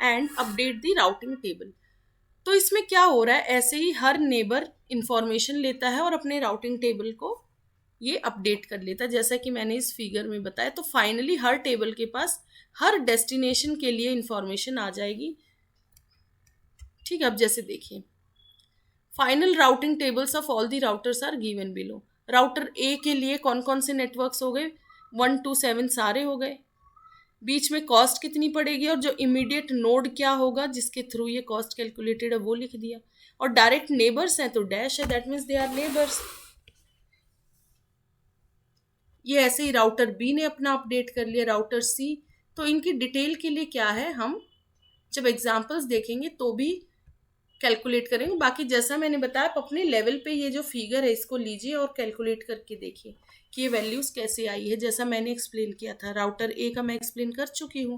and update the routing table. तो इसमें क्या हो रहा है? ऐसे ही हर नेबर इंफॉर्मेशन लेता है और अपने राउटिंग टेबल को ये अपडेट कर लेता है, जैसा कि मैंने इस फिगर में बताया। तो फाइनली हर टेबल के पास हर डेस्टिनेशन के लिए इंफॉर्मेशन आ जाएगी। ठीक है, अब जैसे देखिए final routing tables of all the routers are given below. Router A के लिए कौन कौन से नेटवर्क्स हो गए? 1 2 7 सारे हो गए। बीच में कॉस्ट कितनी पड़ेगी और जो इमीडिएट नोड क्या होगा जिसके थ्रू ये कॉस्ट कैलकुलेटेड है वो लिख दिया। और डायरेक्ट नेबर्स हैं तो डैश है, that means they are neighbours. ये ऐसे ही राउटर बी ने अपना अपडेट कर लिया, राउटर सी। तो इनकी डिटेल के लिए क्या है, हम जब एग्जाम्पल्स देखेंगे तो भी कैलकुलेट करेंगे। बाकी जैसा मैंने बताया, आप अपने लेवल पे ये जो फिगर है इसको लीजिए और कैलकुलेट करके देखिए कि ये वैल्यूज़ कैसे आई है, जैसा मैंने एक्सप्लेन किया था। राउटर ए का मैं एक्सप्लेन कर चुकी हूँ।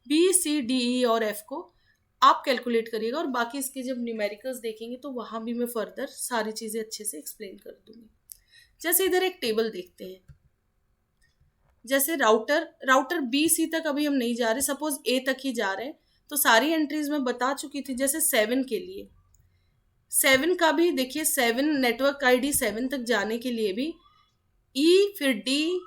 बी सी डी ई और एफ को आप कैलकुलेट करिएगा, और बाकी इसके जब न्यूमेरिकल्स देखेंगे तो वहाँ भी मैं फर्दर सारी चीज़ें अच्छे से एक्सप्लेन कर दूँगी। जैसे इधर एक टेबल देखते हैं, जैसे राउटर बी सी तक अभी हम नहीं जा रहे, सपोज ए तक ही जा रहे हैं, तो सारी एंट्रीज मैं बता चुकी थी। जैसे 7 के लिए, 7 का भी देखिए 7 नेटवर्क आईडी 7 तक जाने के लिए भी ई फिर डी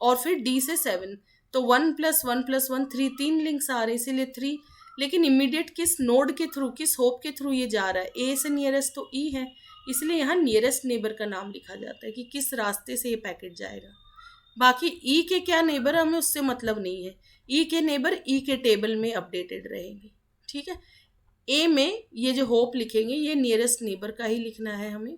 और फिर डी से 7, तो 1 + 1 + 1 3, 3 लिंक्स आ रहे हैं, इसीलिए 3। लेकिन इमीडिएट किस नोड के थ्रू, किस होप के थ्रू ये जा रहा है? ए से नियरेस्ट तो ई है, इसलिए यहाँ नियरेस्ट नेबर का नाम लिखा जाता है कि किस रास्ते से ये पैकेट जाएगा। बाकी ई के क्या नेबर, हमें उससे मतलब नहीं है। ई के नेबर ई के टेबल में अपडेटेड रहेंगे। ठीक है। ए में ये जो होप लिखेंगे ये नियरेस्ट नेबर का ही लिखना है हमें।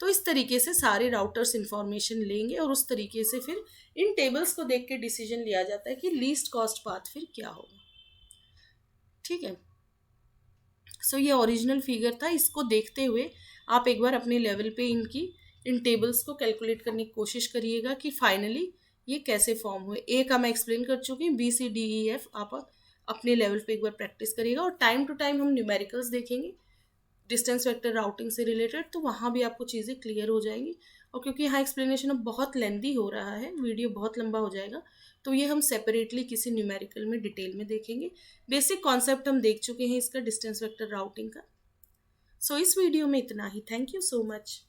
तो इस तरीके से सारे राउटर्स इंफॉर्मेशन लेंगे और उस तरीके से फिर इन टेबल्स को देख के डिसीजन लिया जाता है कि लीस्ट कॉस्ट पाथ फिर क्या होगा। ठीक है। सो ये ओरिजिनल फिगर था। इसको देखते हुए आप एक बार अपने लेवल पे इन टेबल्स को कैलकुलेट करने की कोशिश करिएगा कि फाइनली ये कैसे फॉर्म हुए। ए का मैं एक्सप्लेन कर चुकी हूँ, B C D E F आप अपने लेवल पे एक बार प्रैक्टिस करिएगा। और टाइम टू टाइम हम न्यूमेरिकल्स देखेंगे डिस्टेंस वेक्टर राउटिंग से रिलेटेड, तो वहाँ भी आपको चीज़ें क्लियर हो जाएंगी। और क्योंकि यहाँ एक्सप्लेनेशन अब बहुत लेंदी हो रहा है, वीडियो बहुत लंबा हो जाएगा, तो ये हम सेपरेटली किसी न्यूमेरिकल में डिटेल में देखेंगे। बेसिक कॉन्सेप्ट हम देख चुके हैं इसका डिस्टेंस वेक्टर राउटिंग का। सो इस वीडियो में इतना ही। Thank you so much.